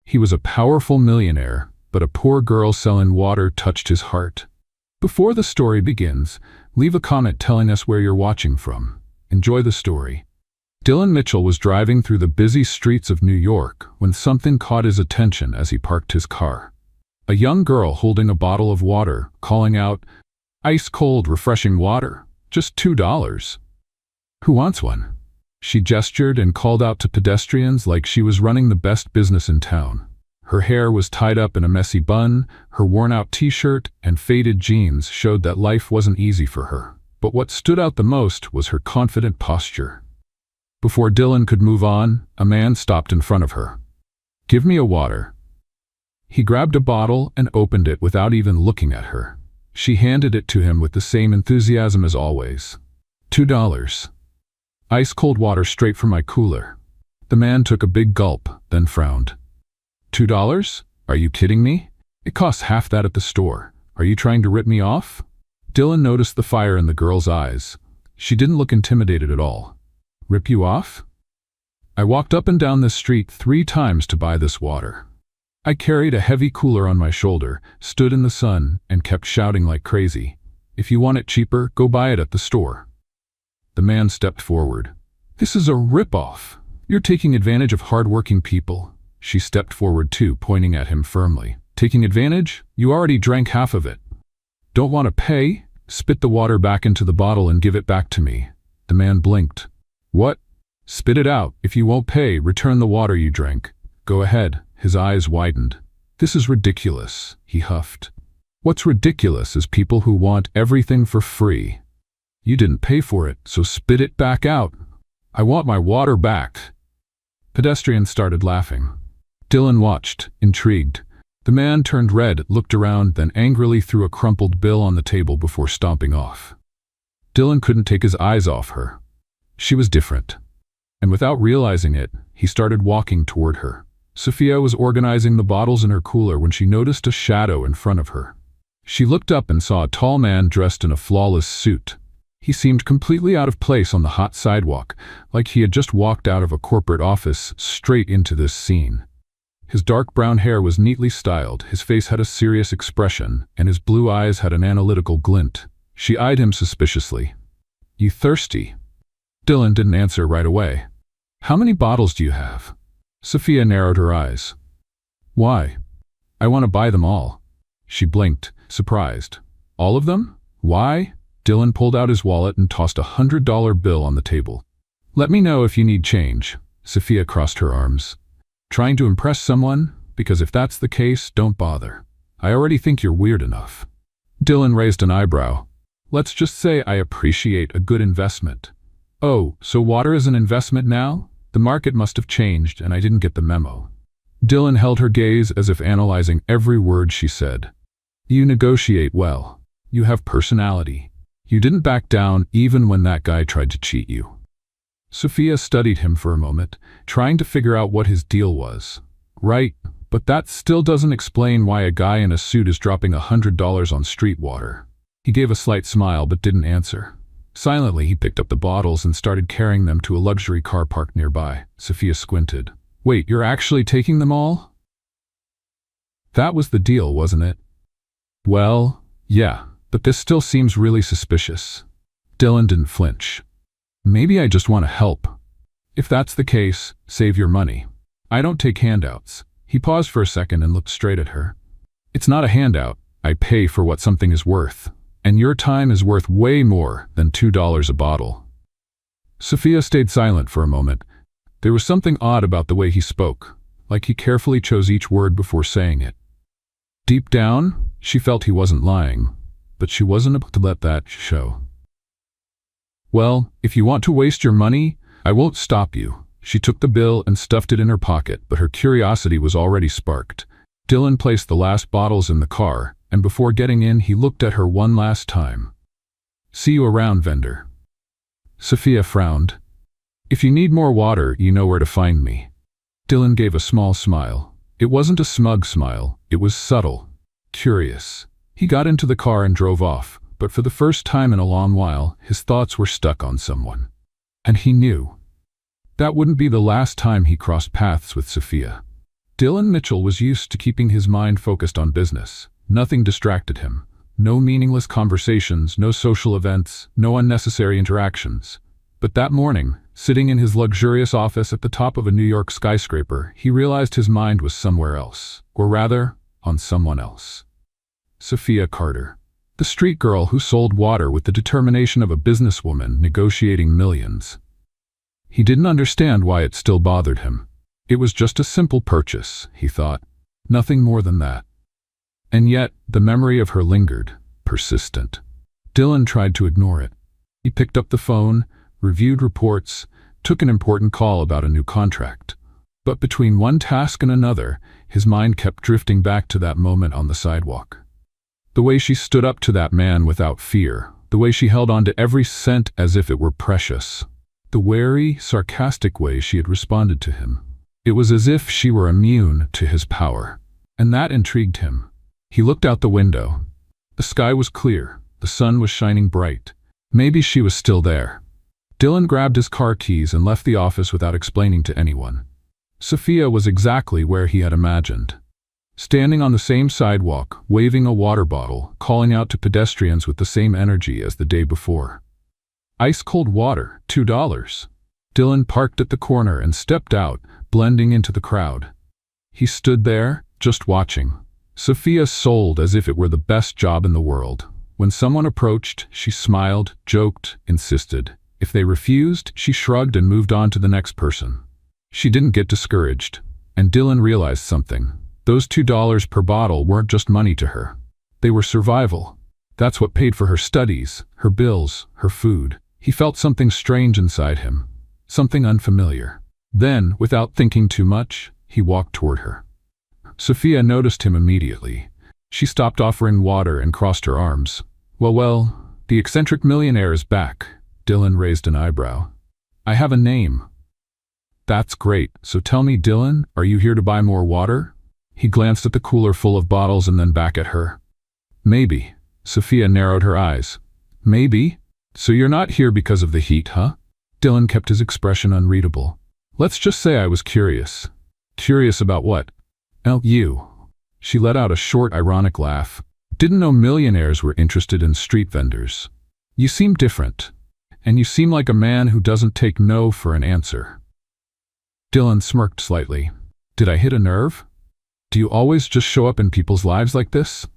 He was a powerful millionaire, but a poor girl selling water touched his heart. Before the story begins, leave a comment telling us where you're watching from. Enjoy the story. Dylan Mitchell was driving through the busy streets of New York when something caught his attention as he parked his car. A young girl holding a bottle of water, calling out, "Ice-cold, refreshing water, just $2. Who wants one?" She gestured and called out to pedestrians like she was running the best business in town. Her hair was tied up in a messy bun, her worn-out t-shirt and faded jeans showed that life wasn't easy for her. But what stood out the most was her confident posture. Before Dylan could move on, a man stopped in front of her. "Give me a water." He grabbed a bottle and opened it without even looking at her. She handed it to him with the same enthusiasm as always. $2. Ice-cold water straight from my cooler. The man took a big gulp, then frowned. $2? Are you kidding me? It costs half that at the store. Are you trying to rip me off? Dylan noticed the fire in the girl's eyes. She didn't look intimidated at all. Rip you off? I walked up and down this street 3 times to buy this water. I carried a heavy cooler on my shoulder, stood in the sun, and kept shouting like crazy. If you want it cheaper, go buy it at the store. The man stepped forward. This is a rip-off. You're taking advantage of hard-working people. She stepped forward too, pointing at him firmly. Taking advantage? You already drank half of it. Don't want to pay? Spit the water back into the bottle and give it back to me. The man blinked. What? Spit it out. If you won't pay, return the water you drank. Go ahead. His eyes widened. This is ridiculous, he huffed. What's ridiculous is people who want everything for free. You didn't pay for it, so spit it back out. I want my water back. Pedestrians started laughing. Dylan watched, intrigued. The man turned red, looked around, then angrily threw a crumpled bill on the table before stomping off. Dylan couldn't take his eyes off her. She was different. And without realizing it, he started walking toward her. Sophia was organizing the bottles in her cooler when she noticed a shadow in front of her. She looked up and saw a tall man dressed in a flawless suit. He seemed completely out of place on the hot sidewalk, like he had just walked out of a corporate office straight into this scene. His dark brown hair was neatly styled, his face had a serious expression, and his blue eyes had an analytical glint. She eyed him suspiciously. You thirsty? Dylan didn't answer right away. How many bottles do you have? Sophia narrowed her eyes. Why? I want to buy them all. She blinked, surprised. All of them? Why? Dylan pulled out his wallet and tossed a $100 bill on the table. Let me know if you need change. Sophia crossed her arms. Trying to impress someone? Because if that's the case, don't bother. I already think you're weird enough. Dylan raised an eyebrow. Let's just say I appreciate a good investment. Oh, so water is an investment now? The market must have changed and I didn't get the memo. Dylan held her gaze as if analyzing every word she said. You negotiate well. You have personality. You didn't back down even when that guy tried to cheat you. Sophia studied him for a moment, trying to figure out what his deal was. Right, but that still doesn't explain why a guy in a suit is dropping $100 on street water. He gave a slight smile but didn't answer. Silently, he picked up the bottles and started carrying them to a luxury car parked nearby. Sophia squinted. Wait, you're actually taking them all? That was the deal, wasn't it? Well, yeah, but this still seems really suspicious. Dylan didn't flinch. Maybe I just want to help. If that's the case, save your money. I don't take handouts. He paused for a second and looked straight at her. It's not a handout. I pay for what something is worth. And your time is worth way more than $2 a bottle. Sophia stayed silent for a moment. There was something odd about the way he spoke, like he carefully chose each word before saying it. Deep down, she felt he wasn't lying, but she wasn't about to let that show. Well, if you want to waste your money, I won't stop you. She took the bill and stuffed it in her pocket, but her curiosity was already sparked. Dylan placed the last bottles in the car, and before getting in, he looked at her one last time. See you around, vendor. Sophia frowned. If you need more water, you know where to find me. Dylan gave a small smile. It wasn't a smug smile, it was subtle, curious. He got into the car and drove off, but for the first time in a long while, his thoughts were stuck on someone. And he knew. That wouldn't be the last time he crossed paths with Sophia. Dylan Mitchell was used to keeping his mind focused on business. Nothing distracted him. No meaningless conversations, no social events, no unnecessary interactions. But that morning, sitting in his luxurious office at the top of a New York skyscraper, he realized his mind was somewhere else, or rather, on someone else. Sophia Carter, the street girl who sold water with the determination of a businesswoman negotiating millions. He didn't understand why it still bothered him. It was just a simple purchase, he thought. Nothing more than that. And yet, the memory of her lingered, persistent. Dylan tried to ignore it. He picked up the phone, reviewed reports, took an important call about a new contract. But between one task and another, his mind kept drifting back to that moment on the sidewalk. The way she stood up to that man without fear, the way she held on to every cent as if it were precious, the wary, sarcastic way she had responded to him. It was as if she were immune to his power, and that intrigued him. He looked out the window. The sky was clear, the sun was shining bright. Maybe she was still there. Dylan grabbed his car keys and left the office without explaining to anyone. Sophia was exactly where he had imagined. Standing on the same sidewalk, waving a water bottle, calling out to pedestrians with the same energy as the day before. Ice-cold water, $2. Dylan parked at the corner and stepped out, blending into the crowd. He stood there, just watching. Sophia sold as if it were the best job in the world. When someone approached, she smiled, joked, insisted. If they refused, she shrugged and moved on to the next person. She didn't get discouraged, and Dylan realized something. Those $2 per bottle weren't just money to her. They were survival. That's what paid for her studies, her bills, her food. He felt something strange inside him, something unfamiliar. Then, without thinking too much, he walked toward her. Sophia noticed him immediately. She stopped offering water and crossed her arms. Well, the eccentric millionaire is back. Dylan raised an eyebrow. I have a name. That's great. So tell me, Dylan, are you here to buy more water? He glanced at the cooler full of bottles and then back at her. Maybe. Sophia narrowed her eyes. Maybe? So you're not here because of the heat, huh? Dylan kept his expression unreadable. Let's just say I was curious. Curious about what? You. She let out a short, ironic laugh. Didn't know millionaires were interested in street vendors. You seem different. And you seem like a man who doesn't take no for an answer. Dylan smirked slightly. Did I hit a nerve? Do you always just show up in people's lives like this?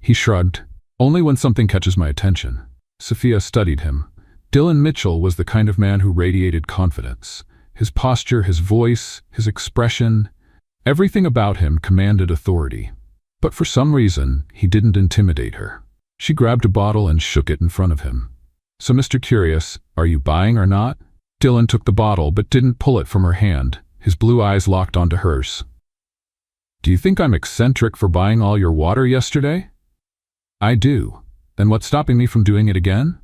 He shrugged. Only when something catches my attention. Sophia studied him. Dylan Mitchell was the kind of man who radiated confidence. His posture, his voice, his expression, everything about him commanded authority. But for some reason, he didn't intimidate her. She grabbed a bottle and shook it in front of him. So, Mr. Curious, are you buying or not? Dylan took the bottle but didn't pull it from her hand. His blue eyes locked onto hers. Do you think I'm eccentric for buying all your water yesterday? I do. Then what's stopping me from doing it again?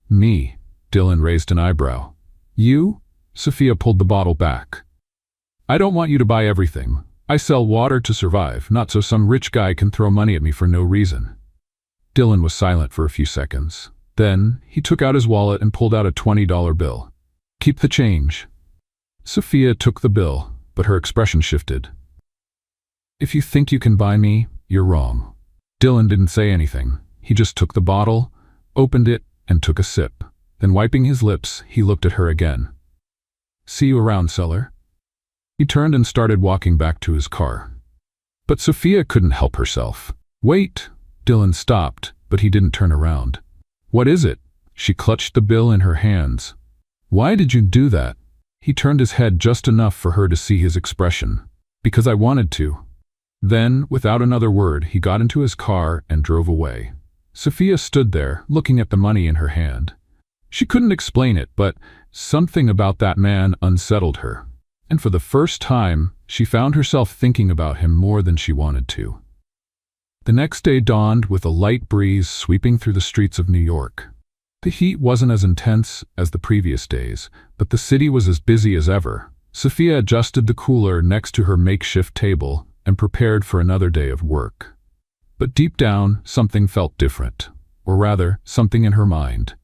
Me. Dylan raised an eyebrow. You? Sophia pulled the bottle back. I don't want you to buy everything. I sell water to survive, not so some rich guy can throw money at me for no reason. Dylan was silent for a few seconds. Then, he took out his wallet and pulled out a $20 bill. Keep the change. Sophia took the bill, but her expression shifted. If you think you can buy me, you're wrong. Dylan didn't say anything. He just took the bottle, opened it, and took a sip. Then wiping his lips, he looked at her again. See you around, seller. He turned and started walking back to his car. But Sophia couldn't help herself. Wait! Dylan stopped, but he didn't turn around. What is it? She clutched the bill in her hands. Why did you do that? He turned his head just enough for her to see his expression. Because I wanted to. Then, without another word, he got into his car and drove away. Sophia stood there, looking at the money in her hand. She couldn't explain it, but something about that man unsettled her. And for the first time, she found herself thinking about him more than she wanted to. The next day dawned with a light breeze sweeping through the streets of New York. The heat wasn't as intense as the previous days, but the city was as busy as ever. Sophia adjusted the cooler next to her makeshift table and prepared for another day of work. But deep down, something felt different, or rather, something in her mind.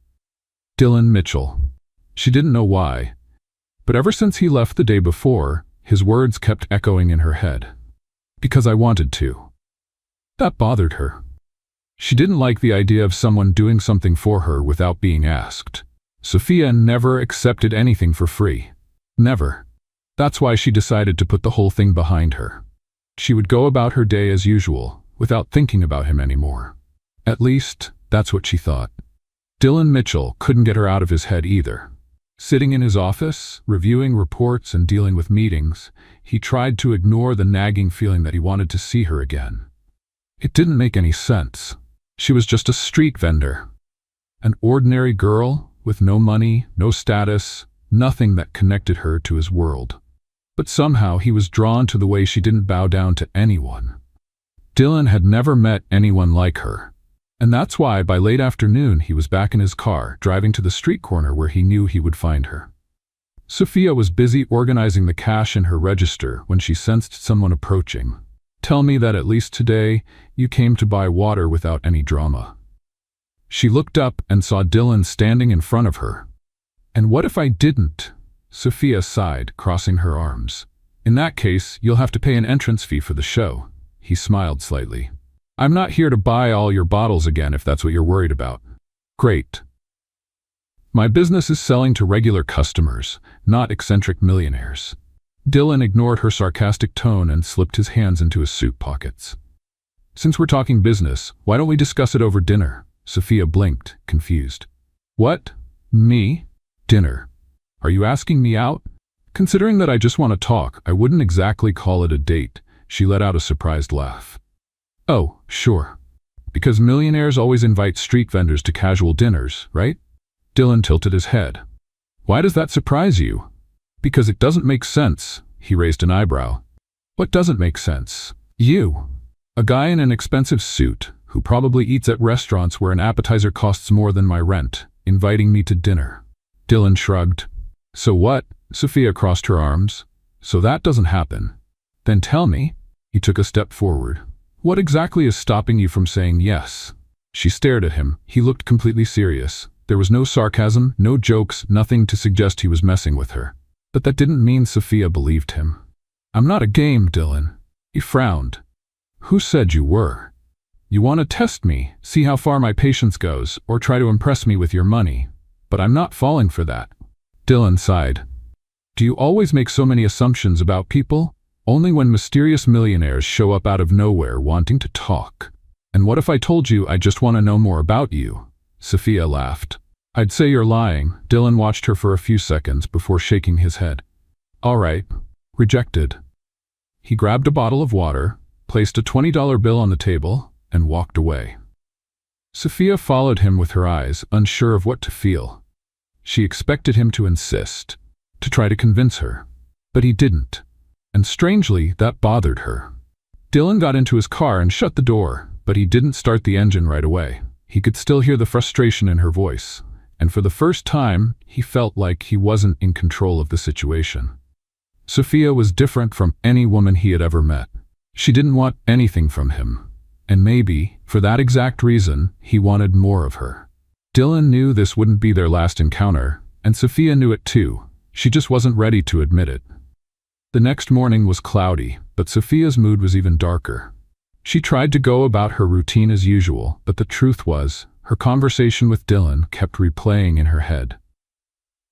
Dylan Mitchell. She didn't know why, but ever since he left the day before, his words kept echoing in her head. Because I wanted to. That bothered her. She didn't like the idea of someone doing something for her without being asked. Sophia never accepted anything for free. Never. That's why she decided to put the whole thing behind her. She would go about her day as usual, without thinking about him anymore. At least, that's what she thought. Dylan Mitchell couldn't get her out of his head either. Sitting in his office, reviewing reports and dealing with meetings, he tried to ignore the nagging feeling that he wanted to see her again. It didn't make any sense. She was just a street vendor. An ordinary girl with no money, no status, nothing that connected her to his world. But somehow he was drawn to the way she didn't bow down to anyone. Dylan had never met anyone like her. And that's why by late afternoon he was back in his car, driving to the street corner where he knew he would find her. Sophia was busy organizing the cash in her register when she sensed someone approaching. Tell me that at least today you came to buy water without any drama. She looked up and saw Dylan standing in front of her. And what if I didn't? Sophia sighed, crossing her arms. In that case, you'll have to pay an entrance fee for the show. He smiled slightly. I'm not here to buy all your bottles again if that's what you're worried about. Great. My business is selling to regular customers, not eccentric millionaires. Dylan ignored her sarcastic tone and slipped his hands into his suit pockets. Since we're talking business, why don't we discuss it over dinner? Sophia blinked, confused. What? Me? Dinner. Are you asking me out? Considering that I just want to talk, I wouldn't exactly call it a date. She let out a surprised laugh. Oh, sure. Because millionaires always invite street vendors to casual dinners, right? Dylan tilted his head. Why does that surprise you? Because it doesn't make sense. He raised an eyebrow. What doesn't make sense? You. A guy in an expensive suit, who probably eats at restaurants where an appetizer costs more than my rent, inviting me to dinner. Dylan shrugged. So what? Sophia crossed her arms. So that doesn't happen. Then tell me. He took a step forward. What exactly is stopping you from saying yes? She stared at him. He looked completely serious. There was no sarcasm, no jokes, nothing to suggest he was messing with her. But that didn't mean Sophia believed him. I'm not a game, Dylan. He frowned. Who said you were? You want to test me, see how far my patience goes, or try to impress me with your money. But I'm not falling for that. Dylan sighed. Do you always make so many assumptions about people? Only when mysterious millionaires show up out of nowhere wanting to talk. And what if I told you I just want to know more about you? Sophia laughed. I'd say you're lying. Dylan watched her for a few seconds before shaking his head. All right. Rejected. He grabbed a bottle of water, placed a $20 bill on the table, and walked away. Sophia followed him with her eyes, unsure of what to feel. She expected him to insist, to try to convince her. But he didn't. And strangely, that bothered her. Dylan got into his car and shut the door, but he didn't start the engine right away. He could still hear the frustration in her voice, and for the first time, he felt like he wasn't in control of the situation. Sophia was different from any woman he had ever met. She didn't want anything from him, and maybe, for that exact reason, he wanted more of her. Dylan knew this wouldn't be their last encounter, and Sophia knew it too. She just wasn't ready to admit it. The next morning was cloudy, but Sophia's mood was even darker. She tried to go about her routine as usual, but the truth was, her conversation with Dylan kept replaying in her head.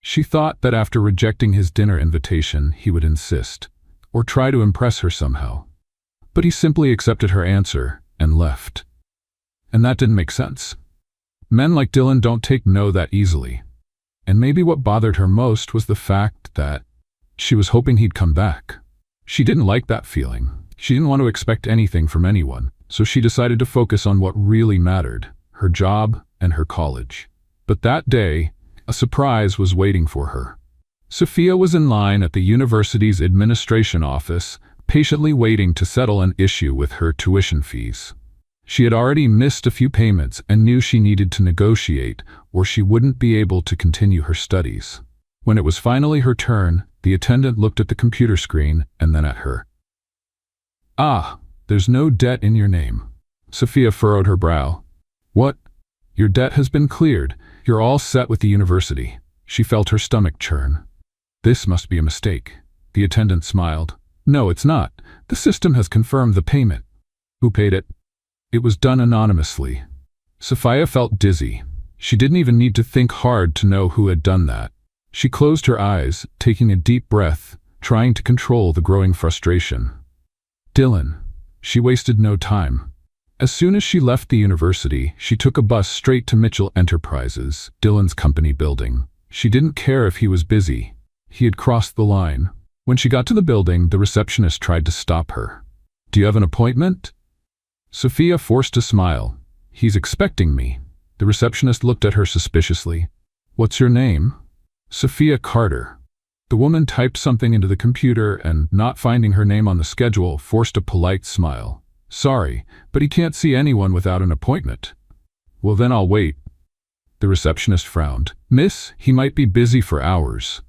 She thought that after rejecting his dinner invitation, he would insist, or try to impress her somehow. But he simply accepted her answer and left. And that didn't make sense. Men like Dylan don't take no that easily. And maybe what bothered her most was the fact that she was hoping he'd come back. She didn't like that feeling. She didn't want to expect anything from anyone, so she decided to focus on what really mattered, her job and her college. But that day, a surprise was waiting for her. Sophia was in line at the university's administration office, patiently waiting to settle an issue with her tuition fees. She had already missed a few payments and knew she needed to negotiate, or she wouldn't be able to continue her studies. When it was finally her turn, the attendant looked at the computer screen and then at her. Ah, there's no debt in your name. Sophia furrowed her brow. What? Your debt has been cleared. You're all set with the university. She felt her stomach churn. This must be a mistake. The attendant smiled. No, it's not. The system has confirmed the payment. Who paid it? It was done anonymously. Sophia felt dizzy. She didn't even need to think hard to know who had done that. She closed her eyes, taking a deep breath, trying to control the growing frustration. Dylan. She wasted no time. As soon as she left the university, she took a bus straight to Mitchell Enterprises, Dylan's company building. She didn't care if he was busy. He had crossed the line. When she got to the building, the receptionist tried to stop her. Do you have an appointment? Sophia forced a smile. He's expecting me. The receptionist looked at her suspiciously. What's your name? Sophia Carter. The woman typed something into the computer and, not finding her name on the schedule, forced a polite smile. Sorry, but he can't see anyone without an appointment. Well, then I'll wait. The receptionist frowned. Miss, he might be busy for hours.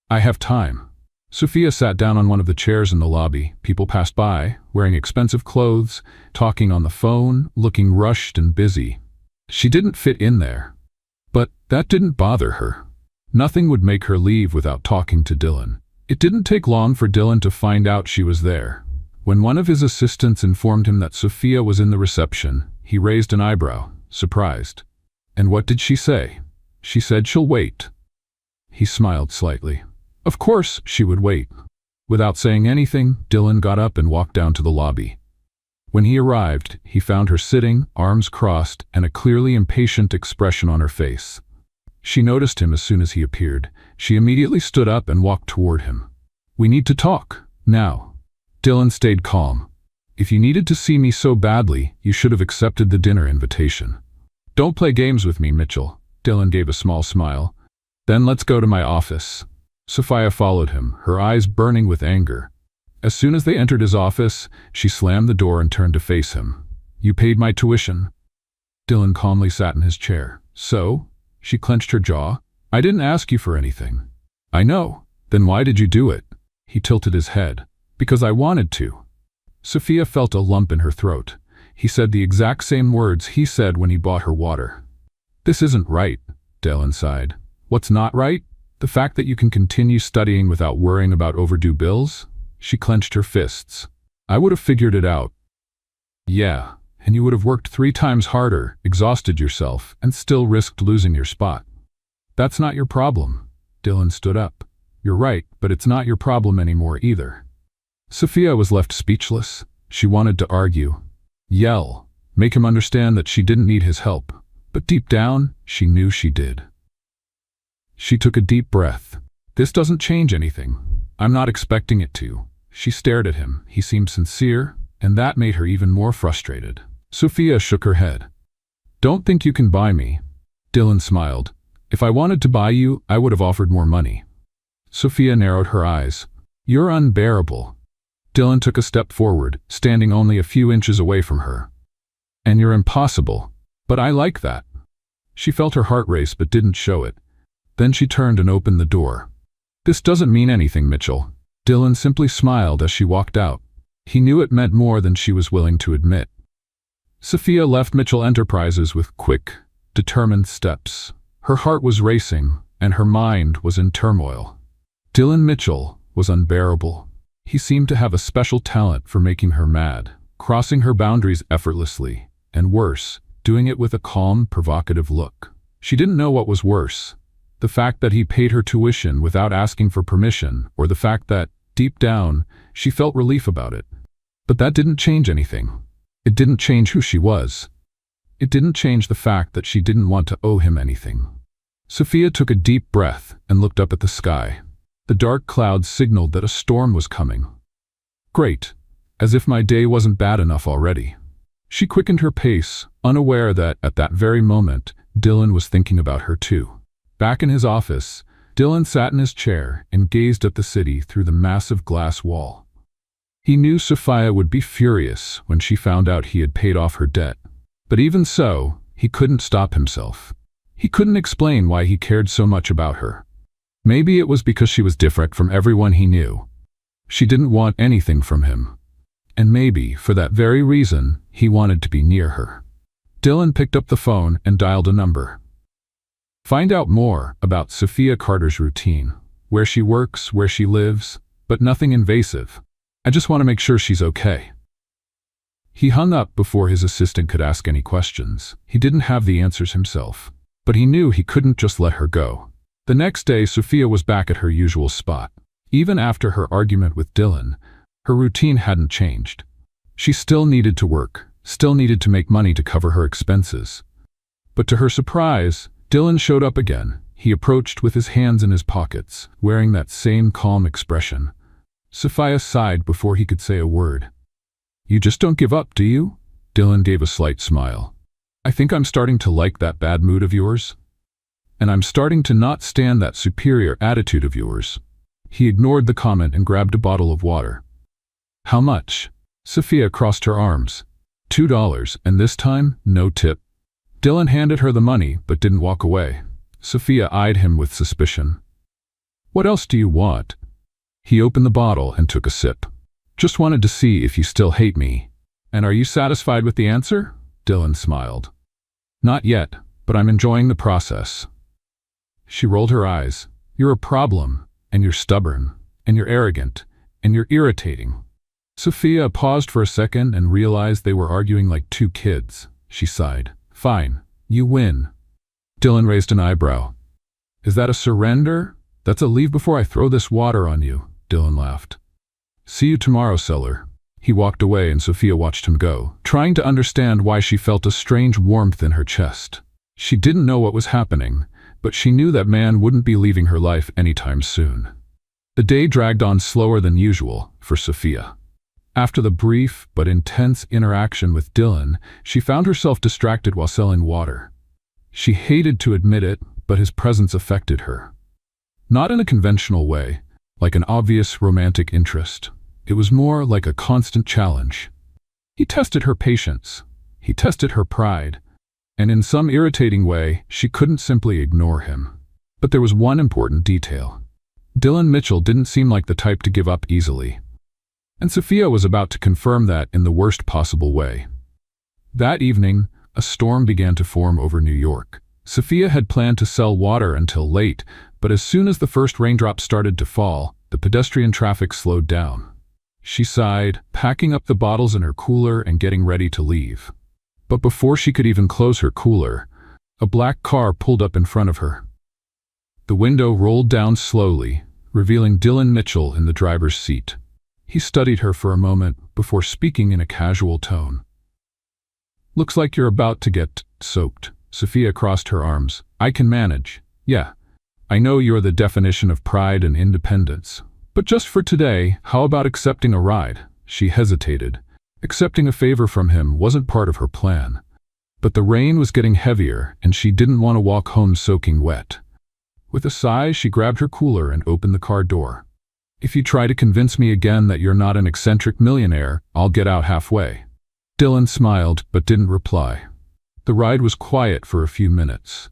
I have time. Sophia sat down on one of the chairs in the lobby. People passed by, wearing expensive clothes, talking on the phone, looking rushed and busy. She didn't fit in there. But that didn't bother her. Nothing would make her leave without talking to Dylan. It didn't take long for Dylan to find out she was there. When one of his assistants informed him that Sophia was in the reception, he raised an eyebrow, surprised. And what did she say? She said she'll wait. He smiled slightly. Of course she would wait. Without saying anything, Dylan got up and walked down to the lobby. When he arrived, he found her sitting, arms crossed, and a clearly impatient expression on her face. She noticed him as soon as he appeared. She immediately stood up and walked toward him. We need to talk, now. Dylan stayed calm. If you needed to see me so badly, you should have accepted the dinner invitation. Don't play games with me, Mitchell. Dylan gave a small smile. Then let's go to my office. Sophia followed him, her eyes burning with anger. As soon as they entered his office, she slammed the door and turned to face him. You paid my tuition. Dylan calmly sat in his chair. So? She clenched her jaw. I didn't ask you for anything. I know. Then why did you do it? He tilted his head. Because I wanted to. Sophia felt a lump in her throat. He said the exact same words he said when he bought her water. This isn't right, Dylan sighed. What's not right? The fact that you can continue studying without worrying about overdue bills? She clenched her fists. I would have figured it out. Yeah, and you would have worked 3 times harder, exhausted yourself, and still risked losing your spot. That's not your problem. Dylan stood up. You're right, but it's not your problem anymore either. Sophia was left speechless. She wanted to argue, yell, make him understand that she didn't need his help, but deep down, she knew she did. She took a deep breath. This doesn't change anything. I'm not expecting it to. She stared at him. He seemed sincere, and that made her even more frustrated. Sophia shook her head. Don't think you can buy me. Dylan smiled. If I wanted to buy you, I would have offered more money. Sophia narrowed her eyes. You're unbearable. Dylan took a step forward, standing only a few inches away from her. And you're impossible. But I like that. She felt her heart race but didn't show it. Then she turned and opened the door. This doesn't mean anything, Mitchell. Dylan simply smiled as she walked out. He knew it meant more than she was willing to admit. Sophia left Mitchell Enterprises with quick, determined steps. Her heart was racing, and her mind was in turmoil. Dylan Mitchell was unbearable. He seemed to have a special talent for making her mad, crossing her boundaries effortlessly, and worse, doing it with a calm, provocative look. She didn't know what was worse, the fact that he paid her tuition without asking for permission, or the fact that, deep down, she felt relief about it. But that didn't change anything. It didn't change who she was. It didn't change the fact that she didn't want to owe him anything. Sophia took a deep breath and looked up at the sky. The dark clouds signaled that a storm was coming. Great, as if my day wasn't bad enough already. She quickened her pace, unaware that, at that very moment, Dylan was thinking about her too. Back in his office, Dylan sat in his chair and gazed at the city through the massive glass wall. He knew Sophia would be furious when she found out he had paid off her debt. But even so, he couldn't stop himself. He couldn't explain why he cared so much about her. Maybe it was because she was different from everyone he knew. She didn't want anything from him. And maybe, for that very reason, he wanted to be near her. Dylan picked up the phone and dialed a number. Find out more about Sophia Carter's routine, where she works, where she lives, but nothing invasive. I just want to make sure she's okay." He hung up before his assistant could ask any questions. He didn't have the answers himself, but he knew he couldn't just let her go. The next day, Sophia was back at her usual spot. Even after her argument with Dylan, her routine hadn't changed. She still needed to work, still needed to make money to cover her expenses. But to her surprise, Dylan showed up again. He approached with his hands in his pockets, wearing that same calm expression. Sophia sighed before he could say a word. "You just don't give up, do you?" Dylan gave a slight smile. "I think I'm starting to like that bad mood of yours. And I'm starting to not stand that superior attitude of yours." He ignored the comment and grabbed a bottle of water. "How much?" Sophia crossed her arms. $2, and this time, no tip. Dylan handed her the money, but didn't walk away. Sophia eyed him with suspicion. "What else do you want?" He opened the bottle and took a sip. "Just wanted to see if you still hate me." "And are you satisfied with the answer?" Dylan smiled. "Not yet, but I'm enjoying the process." She rolled her eyes. "You're a problem, and you're stubborn, and you're arrogant, and you're irritating." Sophia paused for a second and realized they were arguing like two kids. She sighed. "Fine, you win." Dylan raised an eyebrow. "Is that a surrender?" "That's a leave before I throw this water on you," Dylan laughed. "See you tomorrow, Seller." He walked away and Sophia watched him go, trying to understand why she felt a strange warmth in her chest. She didn't know what was happening, but she knew that man wouldn't be leaving her life anytime soon. The day dragged on slower than usual for Sophia. After the brief but intense interaction with Dylan, she found herself distracted while selling water. She hated to admit it, but his presence affected her. Not in a conventional way, like an obvious romantic interest. It was more like a constant challenge. He tested her patience. He tested her pride. And in some irritating way, she couldn't simply ignore him. But there was one important detail. Dylan Mitchell didn't seem like the type to give up easily. And Sophia was about to confirm that in the worst possible way. That evening, a storm began to form over New York. Sophia had planned to sell water until late, but as soon as the first raindrops started to fall, the pedestrian traffic slowed down. She sighed, packing up the bottles in her cooler and getting ready to leave. But before she could even close her cooler, a black car pulled up in front of her. The window rolled down slowly, revealing Dylan Mitchell in the driver's seat. He studied her for a moment before speaking in a casual tone. "Looks like you're about to get soaked." Sophia crossed her arms. "I can manage. Yeah, I know you're the definition of pride and independence. But just for today, how about accepting a ride?" She hesitated. Accepting a favor from him wasn't part of her plan. But the rain was getting heavier, and she didn't want to walk home soaking wet. With a sigh, she grabbed her cooler and opened the car door. "If you try to convince me again that you're not an eccentric millionaire, I'll get out halfway." Dylan smiled, but didn't reply. The ride was quiet for a few minutes.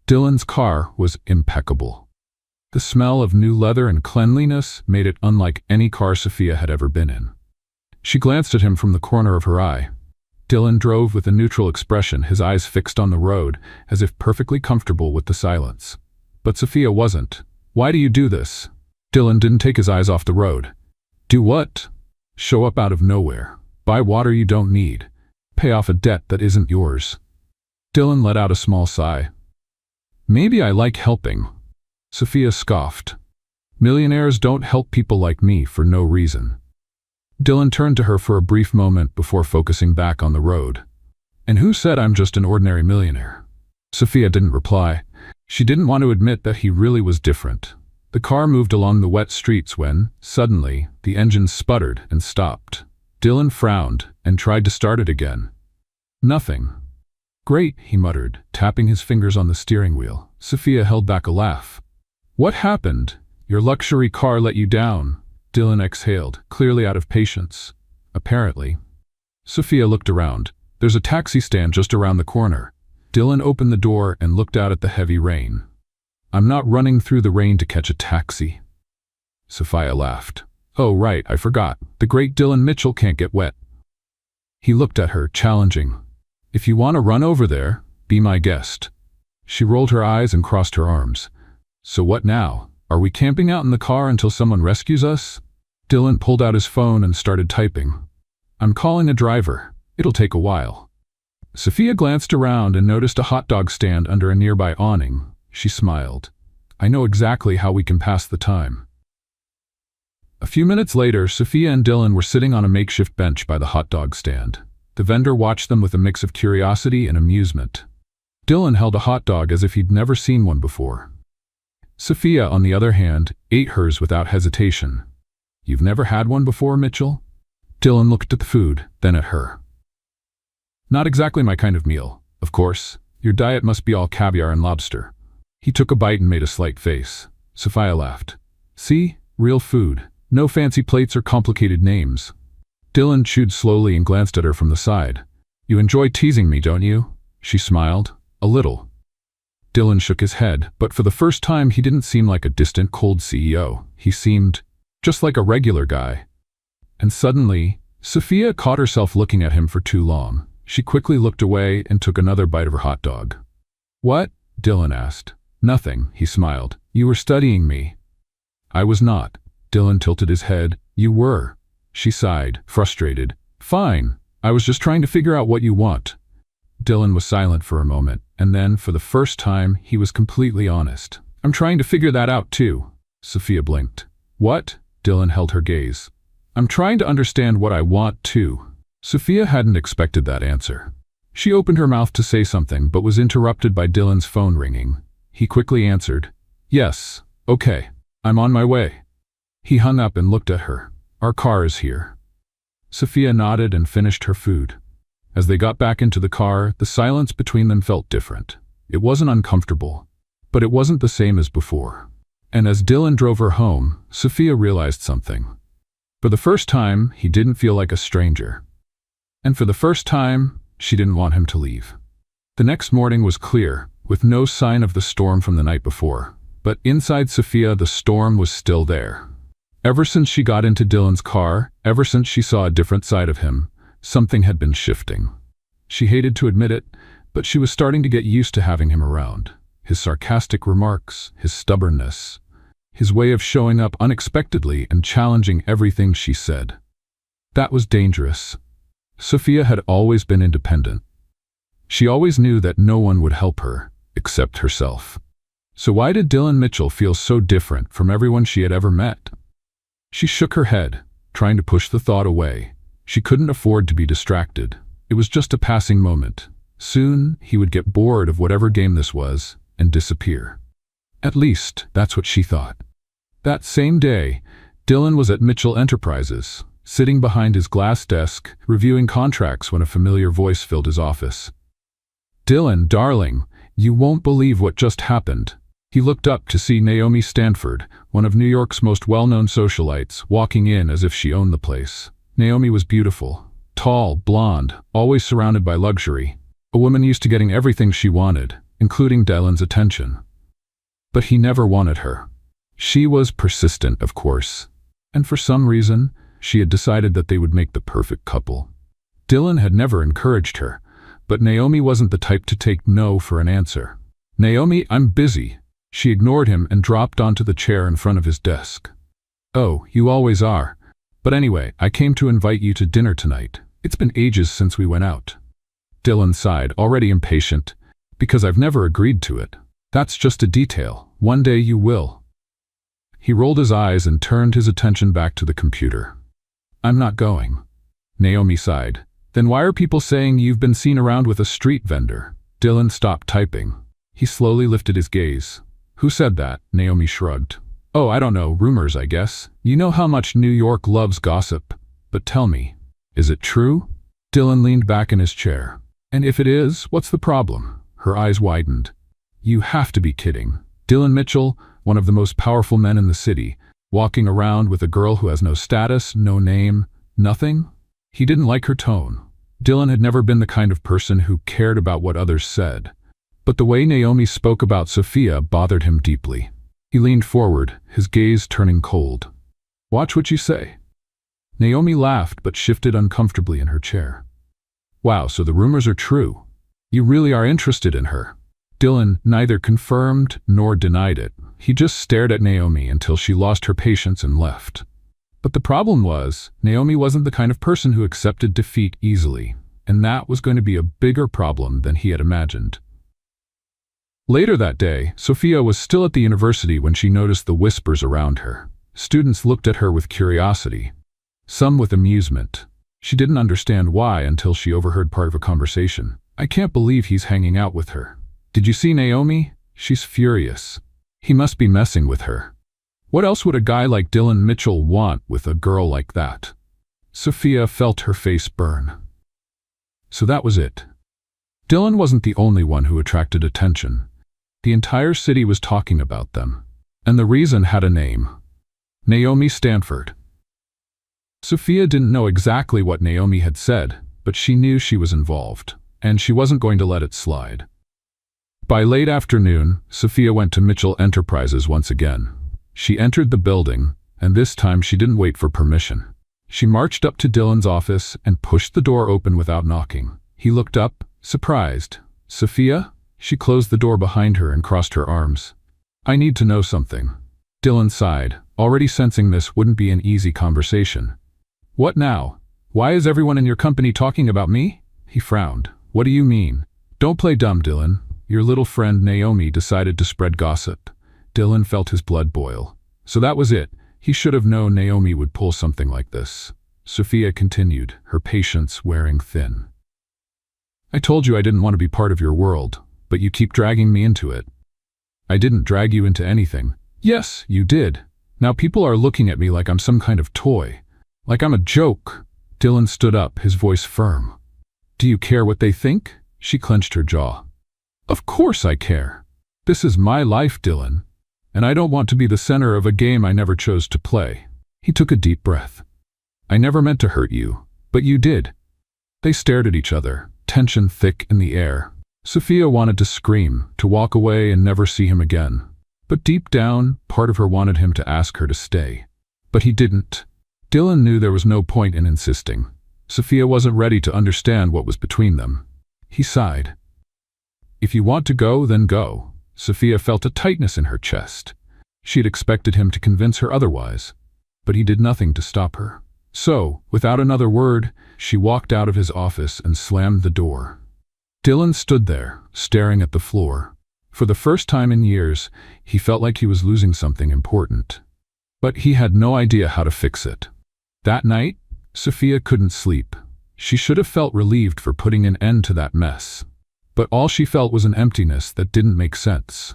Dylan's car was impeccable. The smell of new leather and cleanliness made it unlike any car Sophia had ever been in. She glanced at him from the corner of her eye. Dylan drove with a neutral expression, his eyes fixed on the road, as if perfectly comfortable with the silence. But Sophia wasn't. "Why do you do this?" Dylan didn't take his eyes off the road. "Do what?" "Show up out of nowhere. Buy water you don't need. Pay off a debt that isn't yours." Dylan let out a small sigh. "Maybe I like helping." Sophia scoffed. "Millionaires don't help people like me for no reason." Dylan turned to her for a brief moment before focusing back on the road. "And who said I'm just an ordinary millionaire?" Sophia didn't reply. She didn't want to admit that he really was different. The car moved along the wet streets when, suddenly, the engine sputtered and stopped. Dylan frowned and tried to start it again. Nothing. "Great," he muttered, tapping his fingers on the steering wheel. Sophia held back a laugh. "What happened? Your luxury car let you down." Dylan exhaled, clearly out of patience. "Apparently." Sophia looked around. "There's a taxi stand just around the corner." Dylan opened the door and looked out at the heavy rain. "I'm not running through the rain to catch a taxi." Sophia laughed. "Oh, right, I forgot. The great Dylan Mitchell can't get wet." He looked at her, challenging. "If you want to run over there, be my guest." She rolled her eyes and crossed her arms. "So what now? Are we camping out in the car until someone rescues us?" Dylan pulled out his phone and started typing. I'm calling a driver. It'll take a while. Sophia glanced around and noticed a hot dog stand under a nearby awning. She smiled. I know exactly how we can pass the time. A few minutes later, Sophia and Dylan were sitting on a makeshift bench by the hot dog stand. The vendor watched them with a mix of curiosity and amusement. Dylan held a hot dog as if he'd never seen one before. Sophia, on the other hand, ate hers without hesitation. You've never had one before, Mitchell? Dylan looked at the food, then at her. Not exactly my kind of meal, of course. Your diet must be all caviar and lobster. He took a bite and made a slight face. Sophia laughed. See? Real food. No fancy plates or complicated names. Dylan chewed slowly and glanced at her from the side. You enjoy teasing me, don't you? She smiled. A little. Dylan shook his head, but for the first time he didn't seem like a distant, cold CEO. He seemed just like a regular guy. And suddenly, Sophia caught herself looking at him for too long. She quickly looked away and took another bite of her hot dog. What? Dylan asked. Nothing, he smiled. You were studying me. I was not. Dylan tilted his head. You were. She sighed, frustrated. Fine. I was just trying to figure out what you want. Dylan was silent for a moment, and then, for the first time, he was completely honest. I'm trying to figure that out too. Sophia blinked. What? Dylan held her gaze. I'm trying to understand what I want too. Sophia hadn't expected that answer. She opened her mouth to say something, but was interrupted by Dylan's phone ringing. He quickly answered. Yes, okay. I'm on my way. He hung up and looked at her. Our car is here. Sophia nodded and finished her food. As they got back into the car, the silence between them felt different. It wasn't uncomfortable, but it wasn't the same as before. And as Dylan drove her home, Sophia realized something. For the first time, he didn't feel like a stranger. And for the first time, she didn't want him to leave. The next morning was clear, with no sign of the storm from the night before. But inside Sophia, the storm was still there. Ever since she got into Dylan's car, ever since she saw a different side of him, something had been shifting. She hated to admit it, but she was starting to get used to having him around. His sarcastic remarks, his stubbornness, his way of showing up unexpectedly and challenging everything she said. That was dangerous. Sophia had always been independent. She always knew that no one would help her, except herself. So why did Dylan Mitchell feel so different from everyone she had ever met? She shook her head, trying to push the thought away. She couldn't afford to be distracted. It was just a passing moment. Soon, he would get bored of whatever game this was and disappear. At least, that's what she thought. That same day, Dylan was at Mitchell Enterprises, sitting behind his glass desk, reviewing contracts when a familiar voice filled his office. Dylan, darling, you won't believe what just happened. He looked up to see Naomi Stanford, one of New York's most well-known socialites, walking in as if she owned the place. Naomi was beautiful, tall, blonde, always surrounded by luxury. A woman used to getting everything she wanted, including Dylan's attention. But he never wanted her. She was persistent, of course, and for some reason, she had decided that they would make the perfect couple. Dylan had never encouraged her, but Naomi wasn't the type to take no for an answer. Naomi, I'm busy. She ignored him and dropped onto the chair in front of his desk. Oh, you always are. But anyway, I came to invite you to dinner tonight. It's been ages since we went out. Dylan sighed, already impatient, because I've never agreed to it. That's just a detail. One day you will. He rolled his eyes and turned his attention back to the computer. I'm not going. Naomi sighed. Then why are people saying you've been seen around with a street vendor? Dylan stopped typing. He slowly lifted his gaze. Who said that? Naomi shrugged. Oh, I don't know, rumors, I guess. You know how much New York loves gossip. But tell me, is it true? Dylan leaned back in his chair. And if it is, what's the problem? Her eyes widened. You have to be kidding. Dylan Mitchell, one of the most powerful men in the city, walking around with a girl who has no status, no name, nothing? He didn't like her tone. Dylan had never been the kind of person who cared about what others said. But the way Naomi spoke about Sophia bothered him deeply. He leaned forward, his gaze turning cold. Watch what you say. Naomi laughed but shifted uncomfortably in her chair. Wow, so the rumors are true. You really are interested in her. Dylan neither confirmed nor denied it. He just stared at Naomi until she lost her patience and left. But the problem was, Naomi wasn't the kind of person who accepted defeat easily, and that was going to be a bigger problem than he had imagined. Later that day, Sophia was still at the university when she noticed the whispers around her. Students looked at her with curiosity, some with amusement. She didn't understand why until she overheard part of a conversation. "I can't believe he's hanging out with her. Did you see Naomi? She's furious. He must be messing with her. What else would a guy like Dylan Mitchell want with a girl like that?" Sophia felt her face burn. So that was it. Dylan wasn't the only one who attracted attention. The entire city was talking about them. And the reason had a name. Naomi Stanford. Sophia didn't know exactly what Naomi had said, but she knew she was involved, and she wasn't going to let it slide. By late afternoon, Sophia went to Mitchell Enterprises once again. She entered the building, and this time she didn't wait for permission. She marched up to Dylan's office and pushed the door open without knocking. He looked up, surprised. "Sophia?" She closed the door behind her and crossed her arms. "I need to know something." Dylan sighed, already sensing this wouldn't be an easy conversation. "What now? Why is everyone in your company talking about me?" He frowned. "What do you mean?" "Don't play dumb, Dylan. Your little friend Naomi decided to spread gossip." Dylan felt his blood boil. So that was it. He should have known Naomi would pull something like this. Sophia continued, her patience wearing thin. "I told you I didn't want to be part of your world, but you keep dragging me into it." "I didn't drag you into anything." "Yes, you did. Now people are looking at me like I'm some kind of toy. Like I'm a joke." Dylan stood up, his voice firm. "Do you care what they think?" She clenched her jaw. "Of course I care. This is my life, Dylan. And I don't want to be the center of a game I never chose to play." He took a deep breath. "I never meant to hurt you, but you did." They stared at each other, tension thick in the air. Sophia wanted to scream, to walk away and never see him again. But deep down, part of her wanted him to ask her to stay. But he didn't. Dylan knew there was no point in insisting. Sophia wasn't ready to understand what was between them. He sighed. "If you want to go, then go." Sophia felt a tightness in her chest. She'd expected him to convince her otherwise, but he did nothing to stop her. So, without another word, she walked out of his office and slammed the door. Dylan stood there, staring at the floor. For the first time in years, he felt like he was losing something important. But he had no idea how to fix it. That night, Sophia couldn't sleep. She should have felt relieved for putting an end to that mess. But all she felt was an emptiness that didn't make sense.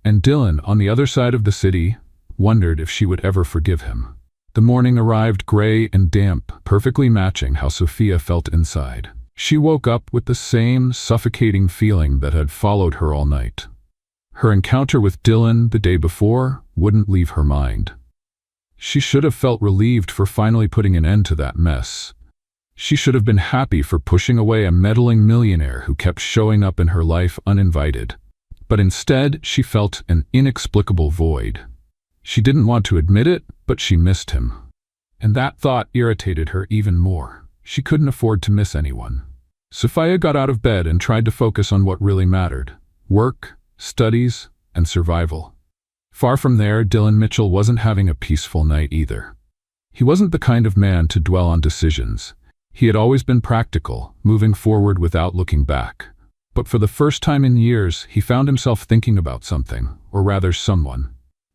And Dylan, on the other side of the city, wondered if she would ever forgive him. The morning arrived gray and damp, perfectly matching how Sophia felt inside. She woke up with the same suffocating feeling that had followed her all night. Her encounter with Dylan the day before wouldn't leave her mind. She should have felt relieved for finally putting an end to that mess. She should have been happy for pushing away a meddling millionaire who kept showing up in her life uninvited. But instead, she felt an inexplicable void. She didn't want to admit it, but she missed him. And that thought irritated her even more. She couldn't afford to miss anyone. Sophia got out of bed and tried to focus on what really mattered: work, studies, and survival. Far from there, Dylan Mitchell wasn't having a peaceful night either. He wasn't the kind of man to dwell on decisions. He had always been practical, moving forward without looking back. But for the first time in years, he found himself thinking about something, or rather someone.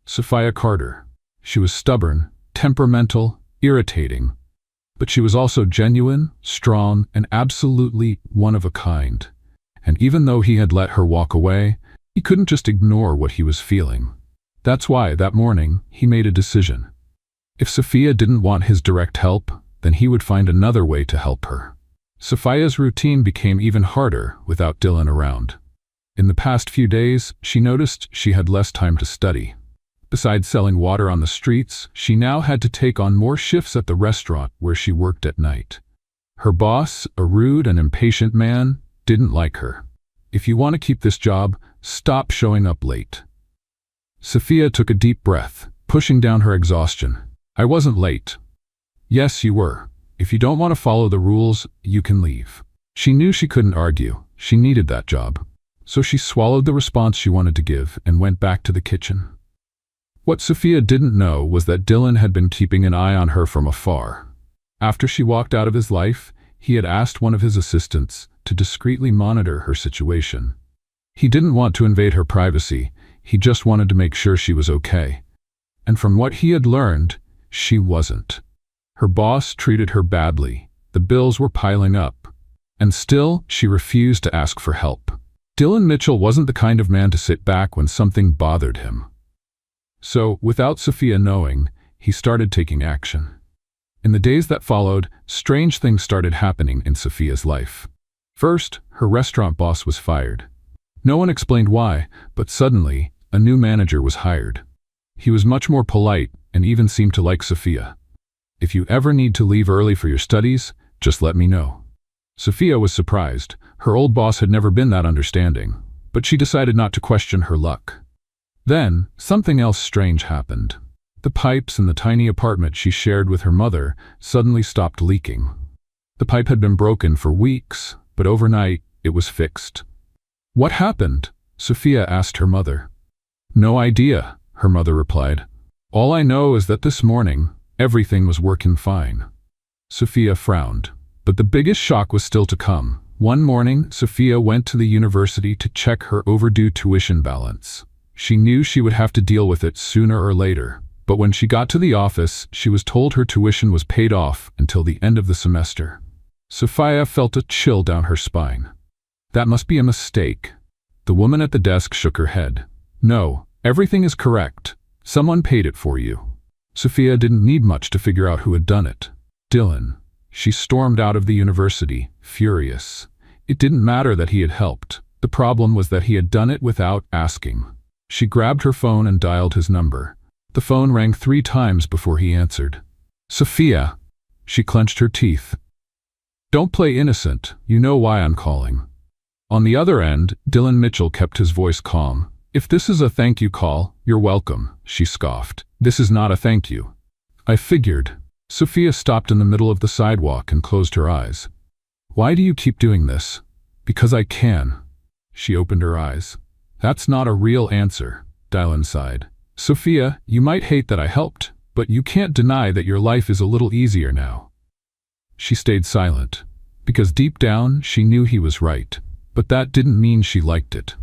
Sophia Carter. She was stubborn, temperamental, irritating. But she was also genuine, strong, and absolutely one of a kind. And even though he had let her walk away, he couldn't just ignore what he was feeling. That's why, that morning, he made a decision. If Sophia didn't want his direct help, then he would find another way to help her. Sophia's routine became even harder without Dylan around. In the past few days, she noticed she had less time to study. Besides selling water on the streets, she now had to take on more shifts at the restaurant where she worked at night. Her boss, a rude and impatient man, didn't like her. "If you want to keep this job, stop showing up late." Sophia took a deep breath, pushing down her exhaustion. "I wasn't late." "Yes, you were. If you don't want to follow the rules, you can leave." She knew she couldn't argue. She needed that job. So she swallowed the response she wanted to give and went back to the kitchen. What Sophia didn't know was that Dylan had been keeping an eye on her from afar. After she walked out of his life, he had asked one of his assistants to discreetly monitor her situation. He didn't want to invade her privacy, he just wanted to make sure she was okay. And from what he had learned, she wasn't. Her boss treated her badly, the bills were piling up, and still she refused to ask for help. Dylan Mitchell wasn't the kind of man to sit back when something bothered him. So, without Sophia knowing, he started taking action. In the days that followed, strange things started happening in Sophia's life. First, her restaurant boss was fired. No one explained why, but suddenly, a new manager was hired. He was much more polite and even seemed to like Sophia. "If you ever need to leave early for your studies, just let me know." Sophia was surprised. Her old boss had never been that understanding, but she decided not to question her luck. Then, something else strange happened. The pipes in the tiny apartment she shared with her mother suddenly stopped leaking. The pipe had been broken for weeks, but overnight it was fixed. "What happened?" Sophia asked her mother. "No idea," her mother replied. "All I know is that this morning, everything was working fine." Sophia frowned, but the biggest shock was still to come. One morning, Sophia went to the university to check her overdue tuition balance. She knew she would have to deal with it sooner or later, but when she got to the office, she was told her tuition was paid off until the end of the semester. Sophia felt a chill down her spine. "That must be a mistake." The woman at the desk shook her head. "No, everything is correct. Someone paid it for you." Sophia didn't need much to figure out who had done it. Dylan. She stormed out of the university, furious. It didn't matter that he had helped. The problem was that he had done it without asking. She grabbed her phone and dialed his number. The phone rang 3 times before he answered. "Sophia." She clenched her teeth. "Don't play innocent. You know why I'm calling." On the other end, Dylan Mitchell kept his voice calm. "If this is a thank you call, you're welcome," she scoffed. "This is not a thank you." "I figured." Sophia stopped in the middle of the sidewalk and closed her eyes. "Why do you keep doing this?" "Because I can." She opened her eyes. "That's not a real answer," Dylan sighed. "Sophia, you might hate that I helped, but you can't deny that your life is a little easier now." She stayed silent, because deep down she knew he was right, but that didn't mean she liked it.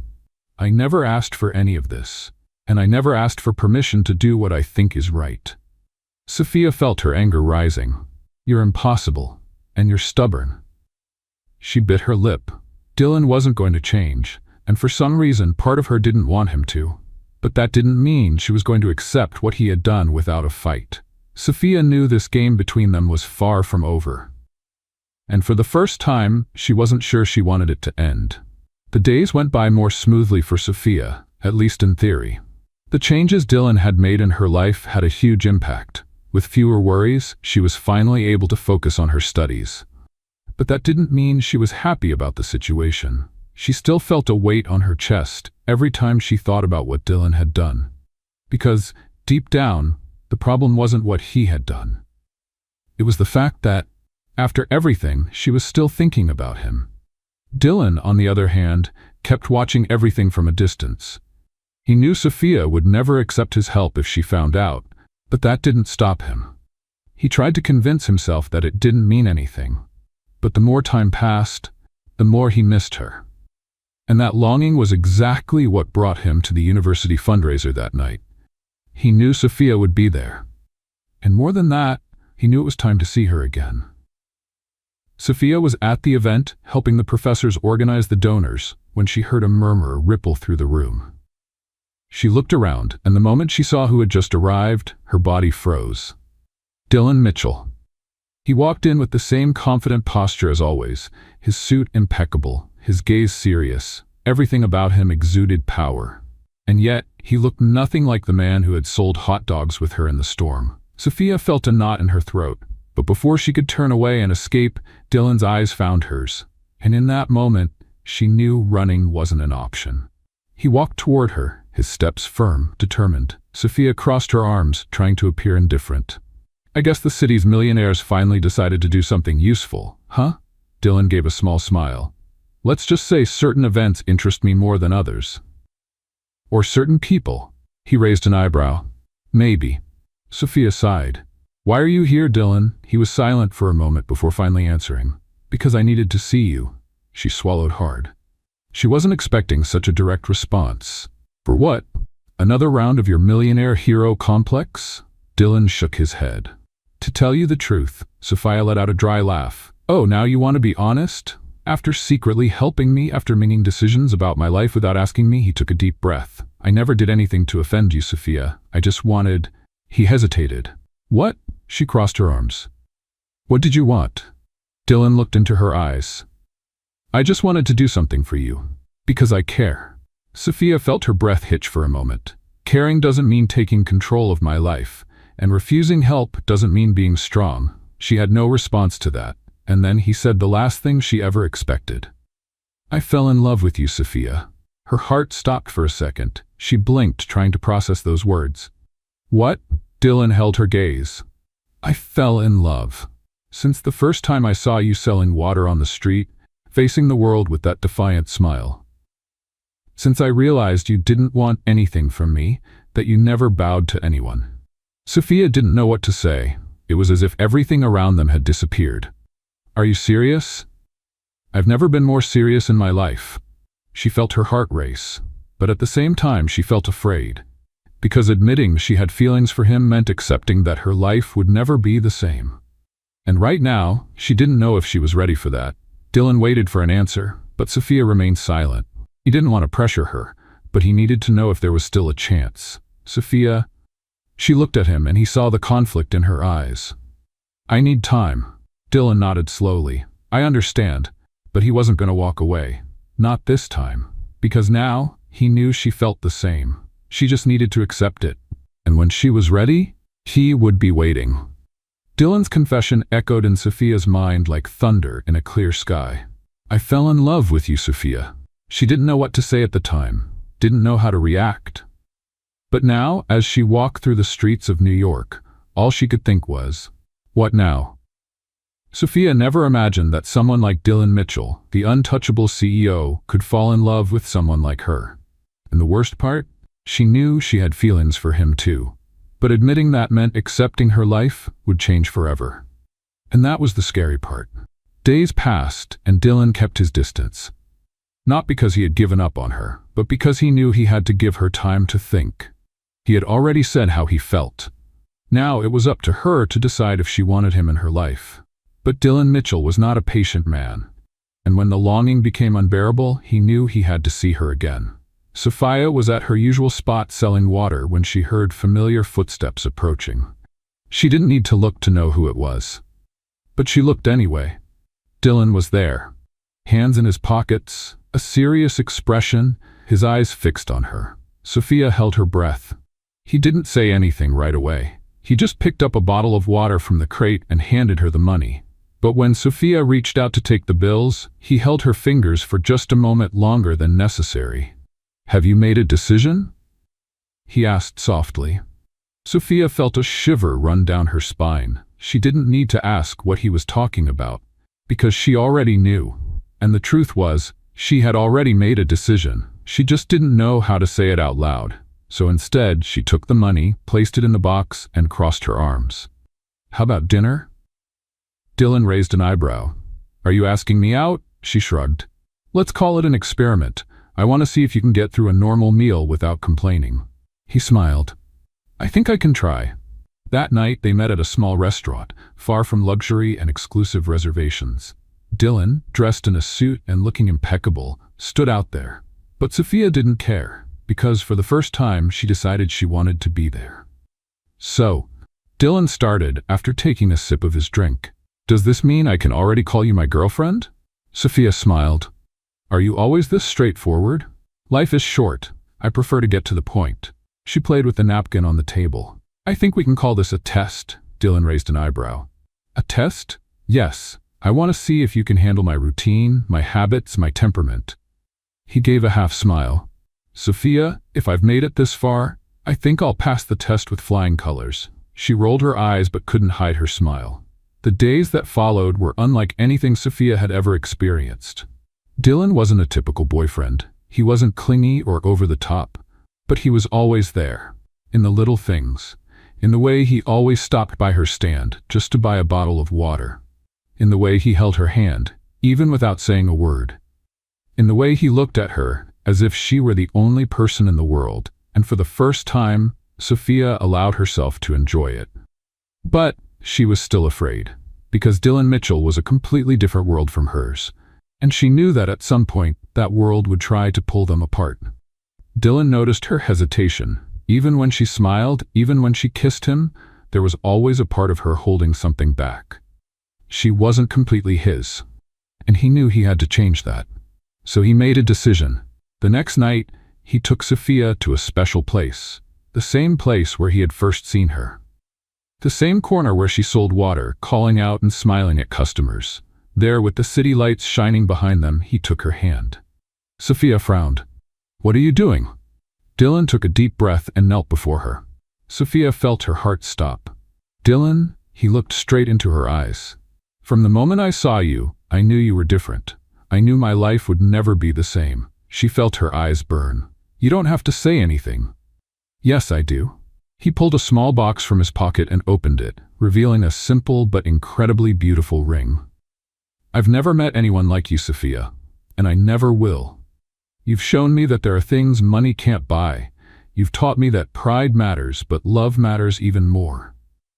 "I never asked for any of this, and I never asked for permission to do what I think is right." Sophia felt her anger rising. "You're impossible, and you're stubborn." She bit her lip. Dylan wasn't going to change, and for some reason part of her didn't want him to. But that didn't mean she was going to accept what he had done without a fight. Sophia knew this game between them was far from over. And for the first time, she wasn't sure she wanted it to end. The days went by more smoothly for Sophia, at least in theory. The changes Dylan had made in her life had a huge impact. With fewer worries, she was finally able to focus on her studies. But that didn't mean she was happy about the situation. She still felt a weight on her chest every time she thought about what Dylan had done. Because, deep down, the problem wasn't what he had done. It was the fact that, after everything, she was still thinking about him. Dylan, on the other hand, kept watching everything from a distance. He knew Sophia would never accept his help if she found out, but that didn't stop him. He tried to convince himself that it didn't mean anything. But the more time passed, the more he missed her. And that longing was exactly what brought him to the university fundraiser that night. He knew Sophia would be there. And more than that, he knew it was time to see her again. Sophia was at the event, helping the professors organize the donors, when she heard a murmur ripple through the room. She looked around, and the moment she saw who had just arrived, her body froze. Dylan Mitchell. He walked in with the same confident posture as always, his suit impeccable, his gaze serious. Everything about him exuded power. And yet, he looked nothing like the man who had sold hot dogs with her in the storm. Sophia felt a knot in her throat, but before she could turn away and escape, Dylan's eyes found hers. And in that moment, she knew running wasn't an option. He walked toward her, his steps firm, determined. Sophia crossed her arms, trying to appear indifferent. "I guess the city's millionaires finally decided to do something useful, huh?" Dylan gave a small smile. "Let's just say certain events interest me more than others." "Or certain people." He raised an eyebrow. Maybe. Sophia sighed. Why are you here, Dylan? He was silent for a moment before finally answering. Because I needed to see you. She swallowed hard. She wasn't expecting such a direct response. For what? Another round of your millionaire hero complex? Dylan shook his head. To tell you the truth, Sophia let out a dry laugh. Oh, now you want to be honest? After secretly helping me, after making decisions about my life without asking me, he took a deep breath. I never did anything to offend you, Sophia. I just wanted... He hesitated. What? She crossed her arms. What did you want? Dylan looked into her eyes. I just wanted to do something for you. Because I care. Sophia felt her breath hitch for a moment. Caring doesn't mean taking control of my life, and refusing help doesn't mean being strong. She had no response to that, and then he said the last thing she ever expected. I fell in love with you, Sophia. Her heart stopped for a second. She blinked, trying to process those words. What? Dylan held her gaze. I fell in love. Since the first time I saw you selling water on the street, facing the world with that defiant smile. Since I realized you didn't want anything from me, that you never bowed to anyone. Sophia didn't know what to say. It was as if everything around them had disappeared. Are you serious? I've never been more serious in my life. She felt her heart race, but at the same time she felt afraid. Because admitting she had feelings for him meant accepting that her life would never be the same. And right now, she didn't know if she was ready for that. Dylan waited for an answer, but Sophia remained silent. He didn't want to pressure her, but he needed to know if there was still a chance. Sophia... She looked at him and he saw the conflict in her eyes. I need time. Dylan nodded slowly. I understand, but he wasn't going to walk away. Not this time. Because now, he knew she felt the same. She just needed to accept it. And when she was ready, he would be waiting. Dylan's confession echoed in Sophia's mind like thunder in a clear sky. I fell in love with you, Sophia. She didn't know what to say at the time, didn't know how to react. But now, as she walked through the streets of New York, all she could think was, what now? Sophia never imagined that someone like Dylan Mitchell, the untouchable CEO, could fall in love with someone like her. And the worst part? She knew she had feelings for him too. But admitting that meant accepting her life would change forever. And that was the scary part. Days passed and Dylan kept his distance. Not because he had given up on her, but because he knew he had to give her time to think. He had already said how he felt. Now it was up to her to decide if she wanted him in her life. But Dylan Mitchell was not a patient man. And when the longing became unbearable, he knew he had to see her again. Sophia was at her usual spot selling water when she heard familiar footsteps approaching. She didn't need to look to know who it was. But she looked anyway. Dylan was there. Hands in his pockets, a serious expression, his eyes fixed on her. Sophia held her breath. He didn't say anything right away. He just picked up a bottle of water from the crate and handed her the money. But when Sophia reached out to take the bills, he held her fingers for just a moment longer than necessary. Have you made a decision? He asked softly. Sophia felt a shiver run down her spine. She didn't need to ask what he was talking about, because she already knew. And the truth was, she had already made a decision. She just didn't know how to say it out loud. So instead, she took the money, placed it in the box, and crossed her arms. How about dinner? Dylan raised an eyebrow. Are you asking me out? She shrugged. Let's call it an experiment. I want to see if you can get through a normal meal without complaining. He smiled. I think I can try. That night, they met at a small restaurant, far from luxury and exclusive reservations. Dylan, dressed in a suit and looking impeccable, stood out there. But Sophia didn't care, because for the first time, she decided she wanted to be there. So, Dylan started after taking a sip of his drink. Does this mean I can already call you my girlfriend? Sophia smiled. Are you always this straightforward? Life is short. I prefer to get to the point. She played with the napkin on the table. I think we can call this a test. Dylan raised an eyebrow. A test? Yes. I want to see if you can handle my routine, my habits, my temperament. He gave a half smile. Sophia, if I've made it this far, I think I'll pass the test with flying colors. She rolled her eyes but couldn't hide her smile. The days that followed were unlike anything Sophia had ever experienced. Dylan wasn't a typical boyfriend. He wasn't clingy or over the top, but he was always there, in the little things, In the way he always stopped by her stand just to buy a bottle of water. In the way he held her hand, even without saying a word. In the way he looked at her, as if she were the only person in the world, and for the first time, Sophia allowed herself to enjoy it. But she was still afraid, because Dylan Mitchell was a completely different world from hers, and she knew that at some point that world would try to pull them apart. Dylan noticed her hesitation. Even when she smiled, even when she kissed him, there was always a part of her holding something back. She wasn't completely his, and he knew he had to change that. So he made a decision. The next night, he took Sophia to a special place, the same place where he had first seen her. The same corner where she sold water, calling out and smiling at customers. There, with the city lights shining behind them, he took her hand. Sophia frowned. "What are you doing?" Dylan took a deep breath and knelt before her. Sophia felt her heart stop. "Dylan," he looked straight into her eyes. "From the moment I saw you, I knew you were different. I knew my life would never be the same." She felt her eyes burn. "You don't have to say anything." "Yes, I do." He pulled a small box from his pocket and opened it, revealing a simple but incredibly beautiful ring. "I've never met anyone like you, Sophia, and I never will. You've shown me that there are things money can't buy. You've taught me that pride matters, but love matters even more."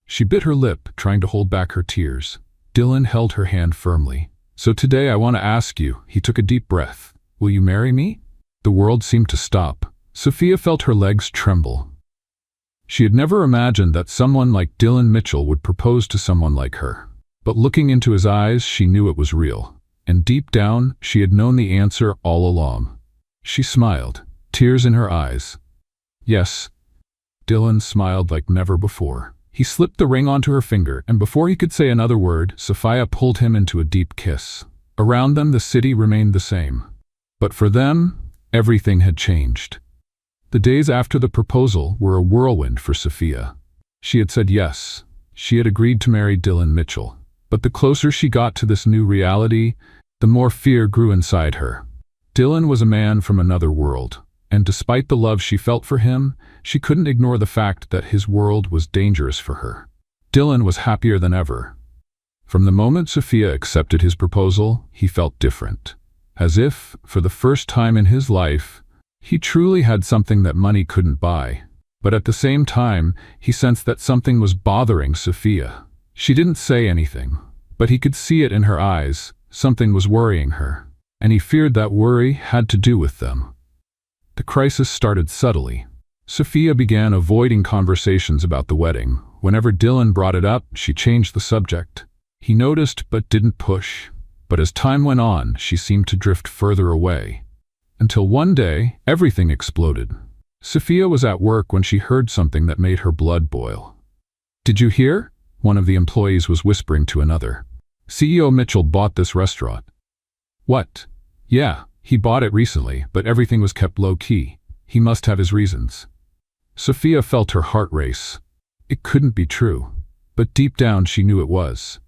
She bit her lip, trying to hold back her tears. Dylan held her hand firmly. "So today I want to ask you," he took a deep breath, "will you marry me?" The world seemed to stop. Sophia felt her legs tremble. She had never imagined that someone like Dylan Mitchell would propose to someone like her. But looking into his eyes, she knew it was real. And deep down, she had known the answer all along. She smiled, tears in her eyes. "Yes." Dylan smiled like never before. He slipped the ring onto her finger, and before he could say another word, Sophia pulled him into a deep kiss. Around them, the city remained the same. But for them, everything had changed. The days after the proposal were a whirlwind for Sophia. She had said yes. She had agreed to marry Dylan Mitchell. But the closer she got to this new reality, the more fear grew inside her. Dylan was a man from another world, and despite the love she felt for him, she couldn't ignore the fact that his world was dangerous for her. Dylan was happier than ever. From the moment Sophia accepted his proposal, he felt different. As if, for the first time in his life, he truly had something that money couldn't buy. But at the same time, he sensed that something was bothering Sophia. She didn't say anything, but he could see it in her eyes. Something was worrying her, and he feared that worry had to do with them. The crisis started subtly. Sophia began avoiding conversations about the wedding. Whenever Dylan brought it up, she changed the subject. He noticed but didn't push. But as time went on, she seemed to drift further away. Until one day, everything exploded. Sophia was at work when she heard something that made her blood boil. "Did you hear?" One of the employees was whispering to another. "CEO Mitchell bought this restaurant." "What?" "Yeah, he bought it recently, but everything was kept low-key. He must have his reasons." Sophia felt her heart race. It couldn't be true, but deep down she knew it was.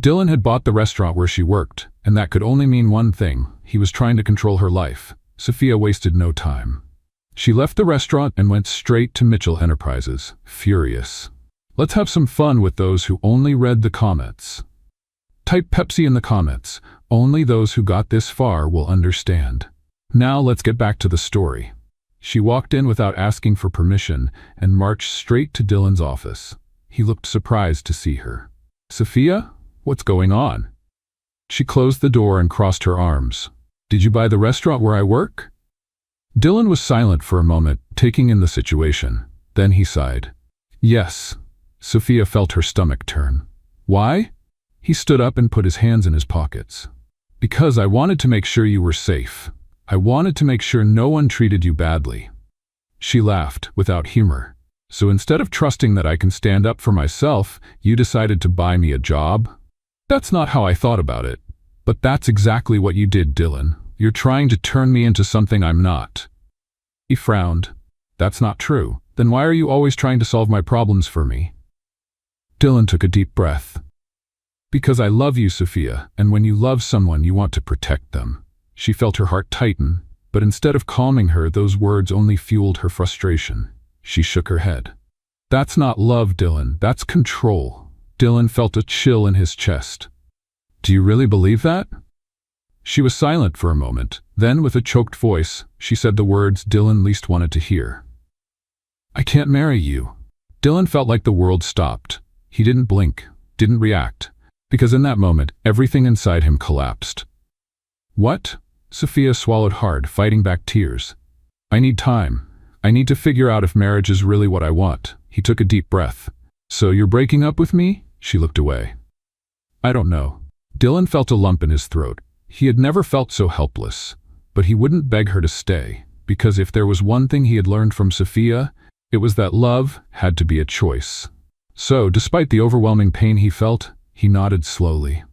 Dylan had bought the restaurant where she worked, and that could only mean one thing: he was trying to control her life. Sophia wasted no time. She left the restaurant and went straight to Mitchell Enterprises, furious. Let's have some fun with those who only read the comments. Type Pepsi in the comments. Only those who got this far will understand. Now let's get back to the story. She walked in without asking for permission and marched straight to Dylan's office. He looked surprised to see her. "Sophia? What's going on?" She closed the door and crossed her arms. "Did you buy the restaurant where I work?" Dylan was silent for a moment, taking in the situation. Then he sighed. "Yes." Sophia felt her stomach turn. "Why?" He stood up and put his hands in his pockets. "Because I wanted to make sure you were safe. I wanted to make sure no one treated you badly." She laughed, without humor. "So instead of trusting that I can stand up for myself, you decided to buy me a job?" "That's not how I thought about it. But that's exactly what you did, Dylan. You're trying to turn me into something I'm not." He frowned. "That's not true. Then why are you always trying to solve my problems for me?" Dylan took a deep breath. "Because I love you, Sophia, and when you love someone, you want to protect them." She felt her heart tighten, but instead of calming her, those words only fueled her frustration. She shook her head. That's not love, Dylan. That's control. Dylan felt a chill in his chest. Do you really believe that? She was silent for a moment. Then, with a choked voice, she said the words Dylan least wanted to hear. I can't marry you. Dylan felt like the world stopped. He didn't blink, didn't react, because in that moment, everything inside him collapsed. What? Sophia swallowed hard, fighting back tears. I need time. I need to figure out if marriage is really what I want. He took a deep breath. So you're breaking up with me? She looked away. I don't know. Dylan felt a lump in his throat. He had never felt so helpless. But he wouldn't beg her to stay, because if there was one thing he had learned from Sophia, it was that love had to be a choice. So, despite the overwhelming pain he felt, he nodded slowly.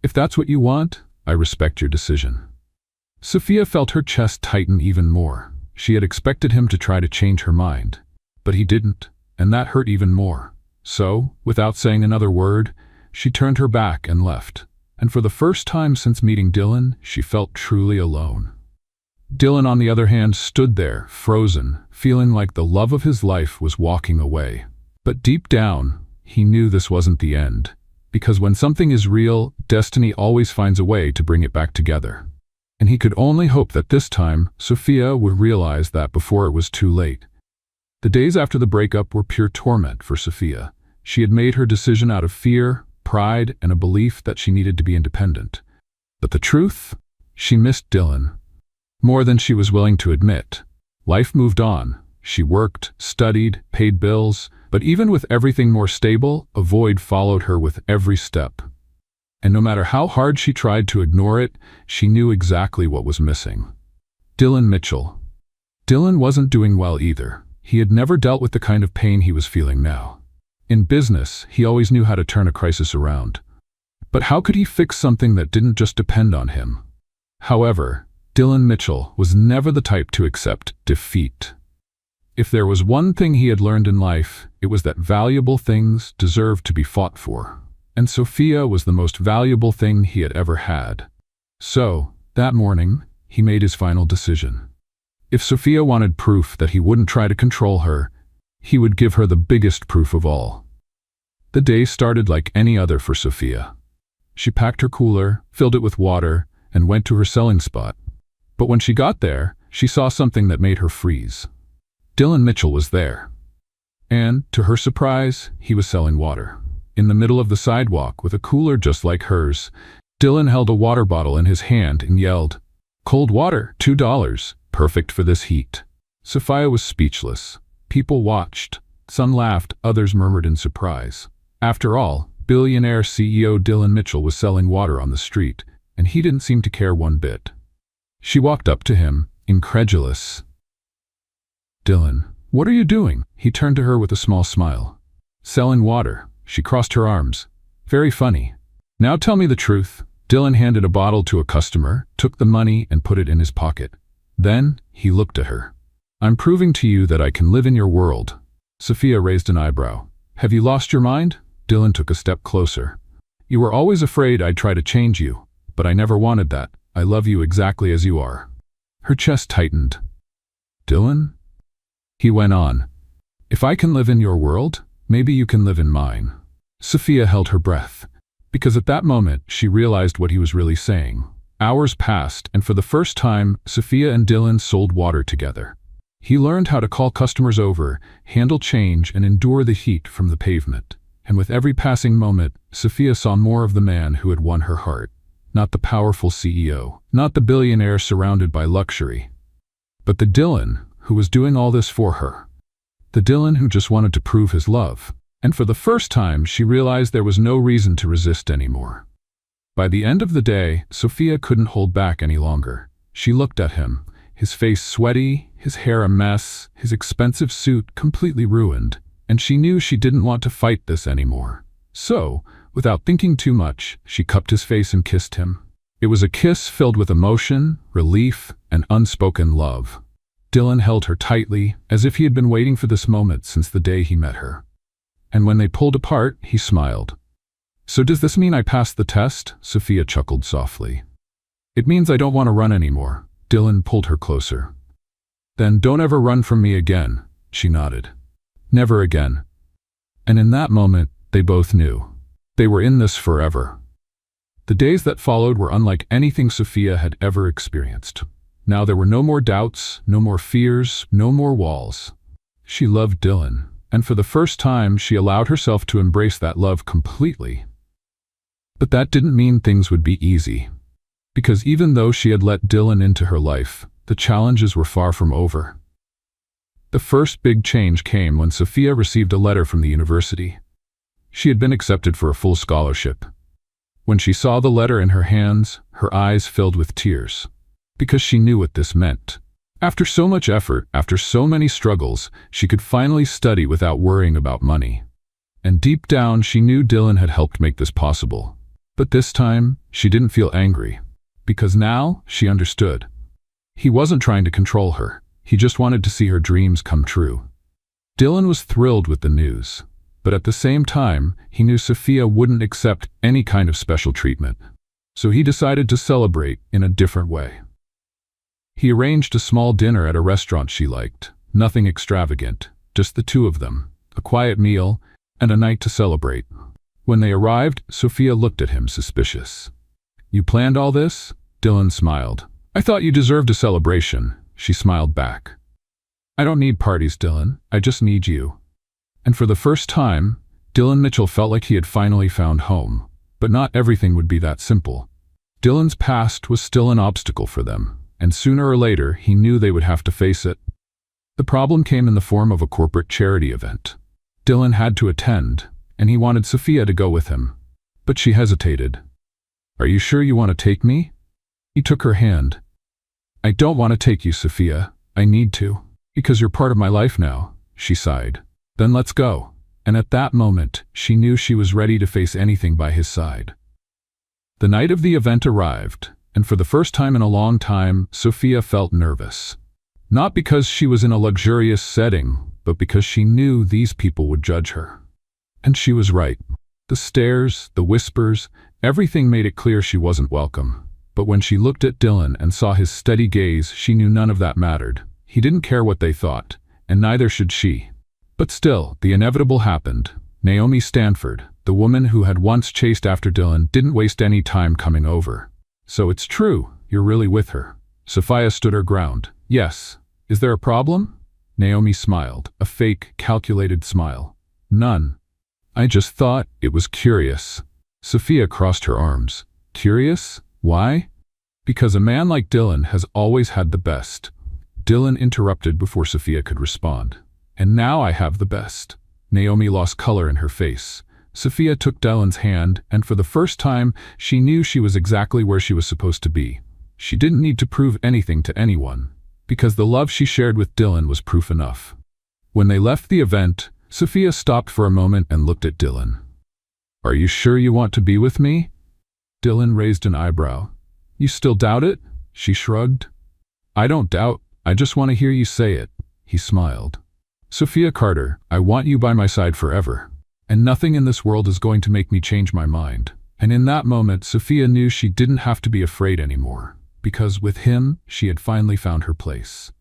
If that's what you want, I respect your decision. Sophia felt her chest tighten even more. She had expected him to try to change her mind, but he didn't, and that hurt even more. So, without saying another word, she turned her back and left. And for the first time since meeting Dylan, she felt truly alone. Dylan, on the other hand, stood there, frozen, feeling like the love of his life was walking away. But deep down, he knew this wasn't the end, because when something is real, destiny always finds a way to bring it back together. And he could only hope that this time, Sophia would realize that before it was too late. The days after the breakup were pure torment for Sophia. She had made her decision out of fear, pride, and a belief that she needed to be independent. But the truth? She missed Dylan. More than she was willing to admit. Life moved on. She worked, studied, paid bills, but even with everything more stable, a void followed her with every step. And no matter how hard she tried to ignore it, she knew exactly what was missing. Dylan Mitchell. Dylan wasn't doing well either. He had never dealt with the kind of pain he was feeling now. In business, he always knew how to turn a crisis around. But how could he fix something that didn't just depend on him? However, Dylan Mitchell was never the type to accept defeat. If there was one thing he had learned in life, it was that valuable things deserved to be fought for. And Sophia was the most valuable thing he had ever had. So, that morning, he made his final decision. If Sophia wanted proof that he wouldn't try to control her, he would give her the biggest proof of all. The day started like any other for Sophia. She packed her cooler, filled it with water, and went to her selling spot. But when she got there, she saw something that made her freeze. Dylan Mitchell was there. And, to her surprise, he was selling water. In the middle of the sidewalk, with a cooler just like hers, Dylan held a water bottle in his hand and yelled, "Cold water, $2, perfect for this heat." Sophia was speechless. People watched. Some laughed, others murmured in surprise. After all, billionaire CEO Dylan Mitchell was selling water on the street, and he didn't seem to care one bit. She walked up to him, incredulous. "Dylan, what are you doing?" He turned to her with a small smile. "Selling water." She crossed her arms. "Very funny. Now tell me the truth." Dylan handed a bottle to a customer, took the money, and put it in his pocket. Then, he looked at her. "I'm proving to you that I can live in your world." Sophia raised an eyebrow. "Have you lost your mind?" Dylan took a step closer. "You were always afraid I'd try to change you, but I never wanted that. I love you exactly as you are." Her chest tightened. "Dylan?" He went on. "If I can live in your world, maybe you can live in mine." Sophia held her breath, because at that moment she realized what he was really saying. Hours passed, and for the first time, Sophia and Dylan sold water together. He learned how to call customers over, handle change, and endure the heat from the pavement. And with every passing moment, Sophia saw more of the man who had won her heart. Not the powerful CEO, not the billionaire surrounded by luxury, but the Dylan who was doing all this for her. The Dylan who just wanted to prove his love. And for the first time, she realized there was no reason to resist anymore. By the end of the day, Sophia couldn't hold back any longer. She looked at him, his face sweaty, his hair a mess, his expensive suit completely ruined, and she knew she didn't want to fight this anymore. So, without thinking too much, she cupped his face and kissed him. It was a kiss filled with emotion, relief, and unspoken love. Dylan held her tightly, as if he had been waiting for this moment since the day he met her. And when they pulled apart, he smiled. "So does this mean I passed the test?" Sophia chuckled softly. "It means I don't want to run anymore." Dylan pulled her closer. "Then don't ever run from me again," she nodded. Never again. And in that moment, they both knew. They were in this forever. The days that followed were unlike anything Sophia had ever experienced. Now there were no more doubts, no more fears, no more walls. She loved Dylan, and for the first time she allowed herself to embrace that love completely. But that didn't mean things would be easy. Because even though she had let Dylan into her life, the challenges were far from over. The first big change came when Sophia received a letter from the university. She had been accepted for a full scholarship. When she saw the letter in her hands, her eyes filled with tears. Because she knew what this meant. After so much effort, after so many struggles, she could finally study without worrying about money. And deep down, she knew Dylan had helped make this possible. But this time, she didn't feel angry. Because now, she understood. He wasn't trying to control her. He just wanted to see her dreams come true. Dylan was thrilled with the news. But at the same time, he knew Sophia wouldn't accept any kind of special treatment. So he decided to celebrate in a different way. He arranged a small dinner at a restaurant she liked. Nothing extravagant, just the two of them, a quiet meal, and a night to celebrate. When they arrived, Sophia looked at him suspicious. "You planned all this?" Dylan smiled. "I thought you deserved a celebration." She smiled back. "I don't need parties, Dylan. I just need you." And for the first time, Dylan Mitchell felt like he had finally found home. But not everything would be that simple. Dylan's past was still an obstacle for them, and sooner or later he knew they would have to face it. The problem came in the form of a corporate charity event. Dylan had to attend, and he wanted Sophia to go with him. But she hesitated. "Are you sure you want to take me?" He took her hand. "I don't want to take you, Sophia. I need to. Because you're part of my life now," she sighed. "Then let's go." And at that moment, she knew she was ready to face anything by his side. The night of the event arrived, and for the first time in a long time, Sophia felt nervous. Not because she was in a luxurious setting, but because she knew these people would judge her. And she was right. The stares, the whispers, everything made it clear she wasn't welcome. But when she looked at Dylan and saw his steady gaze, she knew none of that mattered. He didn't care what they thought, and neither should she. But still, the inevitable happened. Naomi Stanford, the woman who had once chased after Dylan, didn't waste any time coming over. "So it's true, you're really with her." Sophia stood her ground. "Yes. Is there a problem?" Naomi smiled, a fake, calculated smile. "None. I just thought it was curious." Sophia crossed her arms. "Curious? Why?" "Because a man like Dylan has always had the best." Dylan interrupted before Sophia could respond. "And now I have the best." Naomi lost color in her face. Sophia took Dylan's hand, and for the first time, she knew she was exactly where she was supposed to be. She didn't need to prove anything to anyone, because the love she shared with Dylan was proof enough. When they left the event, Sophia stopped for a moment and looked at Dylan. "Are you sure you want to be with me?" Dylan raised an eyebrow. "You still doubt it?" She shrugged. "I don't doubt. I just want to hear you say it." He smiled. "Sophia Carter, I want you by my side forever. And nothing in this world is going to make me change my mind." And in that moment, Sophia knew she didn't have to be afraid anymore, because with him, she had finally found her place.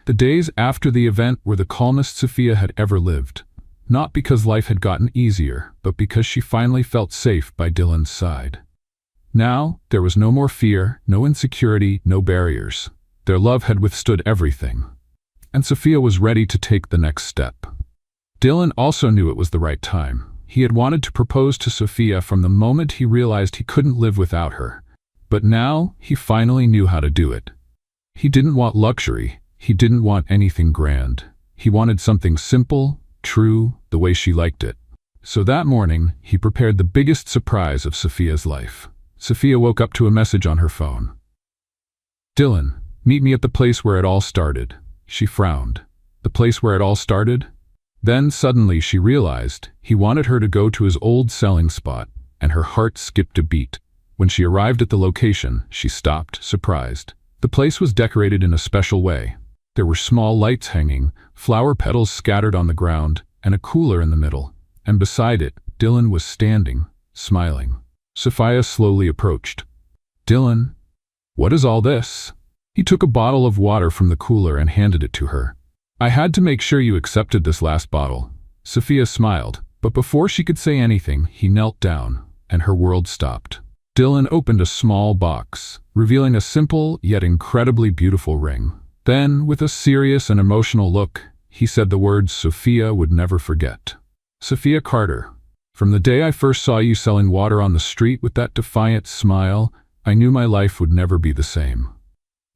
The days after the event were the calmest Sophia had ever lived. Not because life had gotten easier, but because she finally felt safe by Dylan's side. Now, there was no more fear, no insecurity, no barriers. Their love had withstood everything. And Sophia was ready to take the next step. Dylan also knew it was the right time. He had wanted to propose to Sophia from the moment he realized he couldn't live without her. But now, he finally knew how to do it. He didn't want luxury. He didn't want anything grand. He wanted something simple, true, the way she liked it. So that morning, he prepared the biggest surprise of Sophia's life. Sophia woke up to a message on her phone. "Dylan, meet me at the place where it all started." She frowned. The place where it all started? Then suddenly she realized he wanted her to go to his old selling spot, and her heart skipped a beat. When she arrived at the location, she stopped, surprised. The place was decorated in a special way. There were small lights hanging, flower petals scattered on the ground, and a cooler in the middle. And beside it, Dylan was standing, smiling. Sophia slowly approached. "Dylan, what is all this?" He took a bottle of water from the cooler and handed it to her. "I had to make sure you accepted this last bottle. Sophia smiled, but before she could say anything, he knelt down, and her world stopped. Dylan opened a small box, revealing a simple yet incredibly beautiful ring. Then, with a serious and emotional look, he said the words Sophia would never forget. Sophia Carter, from the day I first saw you selling water on the street with that defiant smile, I knew my life would never be the same.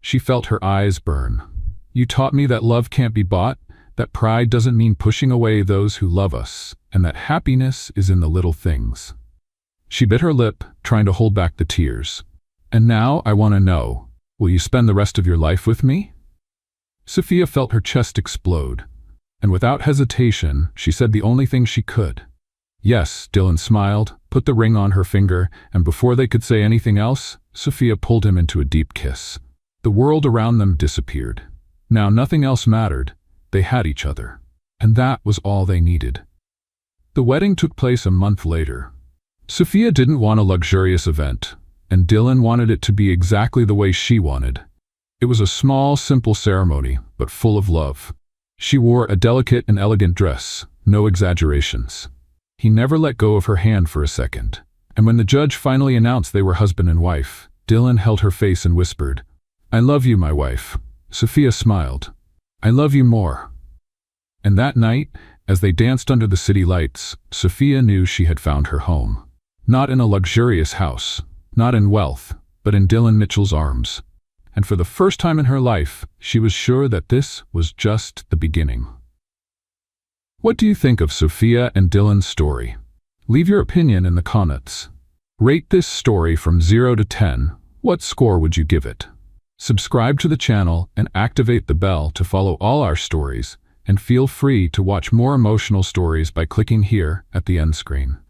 She felt her eyes burn. You taught me that love can't be bought, that pride doesn't mean pushing away those who love us, and that happiness is in the little things. She bit her lip, trying to hold back the tears. And now I want to know, will you spend the rest of your life with me? Sophia felt her chest explode, and without hesitation, she said the only thing she could. Yes, Dylan smiled, put the ring on her finger, and before they could say anything else, Sophia pulled him into a deep kiss. The world around them disappeared. Now nothing else mattered. They had each other. And that was all they needed. The wedding took place a month later. Sophia didn't want a luxurious event, and Dylan wanted it to be exactly the way she wanted. It was a small, simple ceremony, but full of love. She wore a delicate and elegant dress, no exaggerations. He never let go of her hand for a second. And when the judge finally announced they were husband and wife, Dylan held her face and whispered, "I love you, my wife." Sophia smiled. "I love you more." And that night, as they danced under the city lights, Sophia knew she had found her home. Not in a luxurious house, not in wealth, but in Dylan Mitchell's arms. And for the first time in her life, she was sure that this was just the beginning. What do you think of Sophia and Dylan's story? Leave your opinion in the comments. Rate this story from 0 to 10. What score would you give it? Subscribe to the channel and activate the bell to follow all our stories, and feel free to watch more emotional stories by clicking here at the end screen.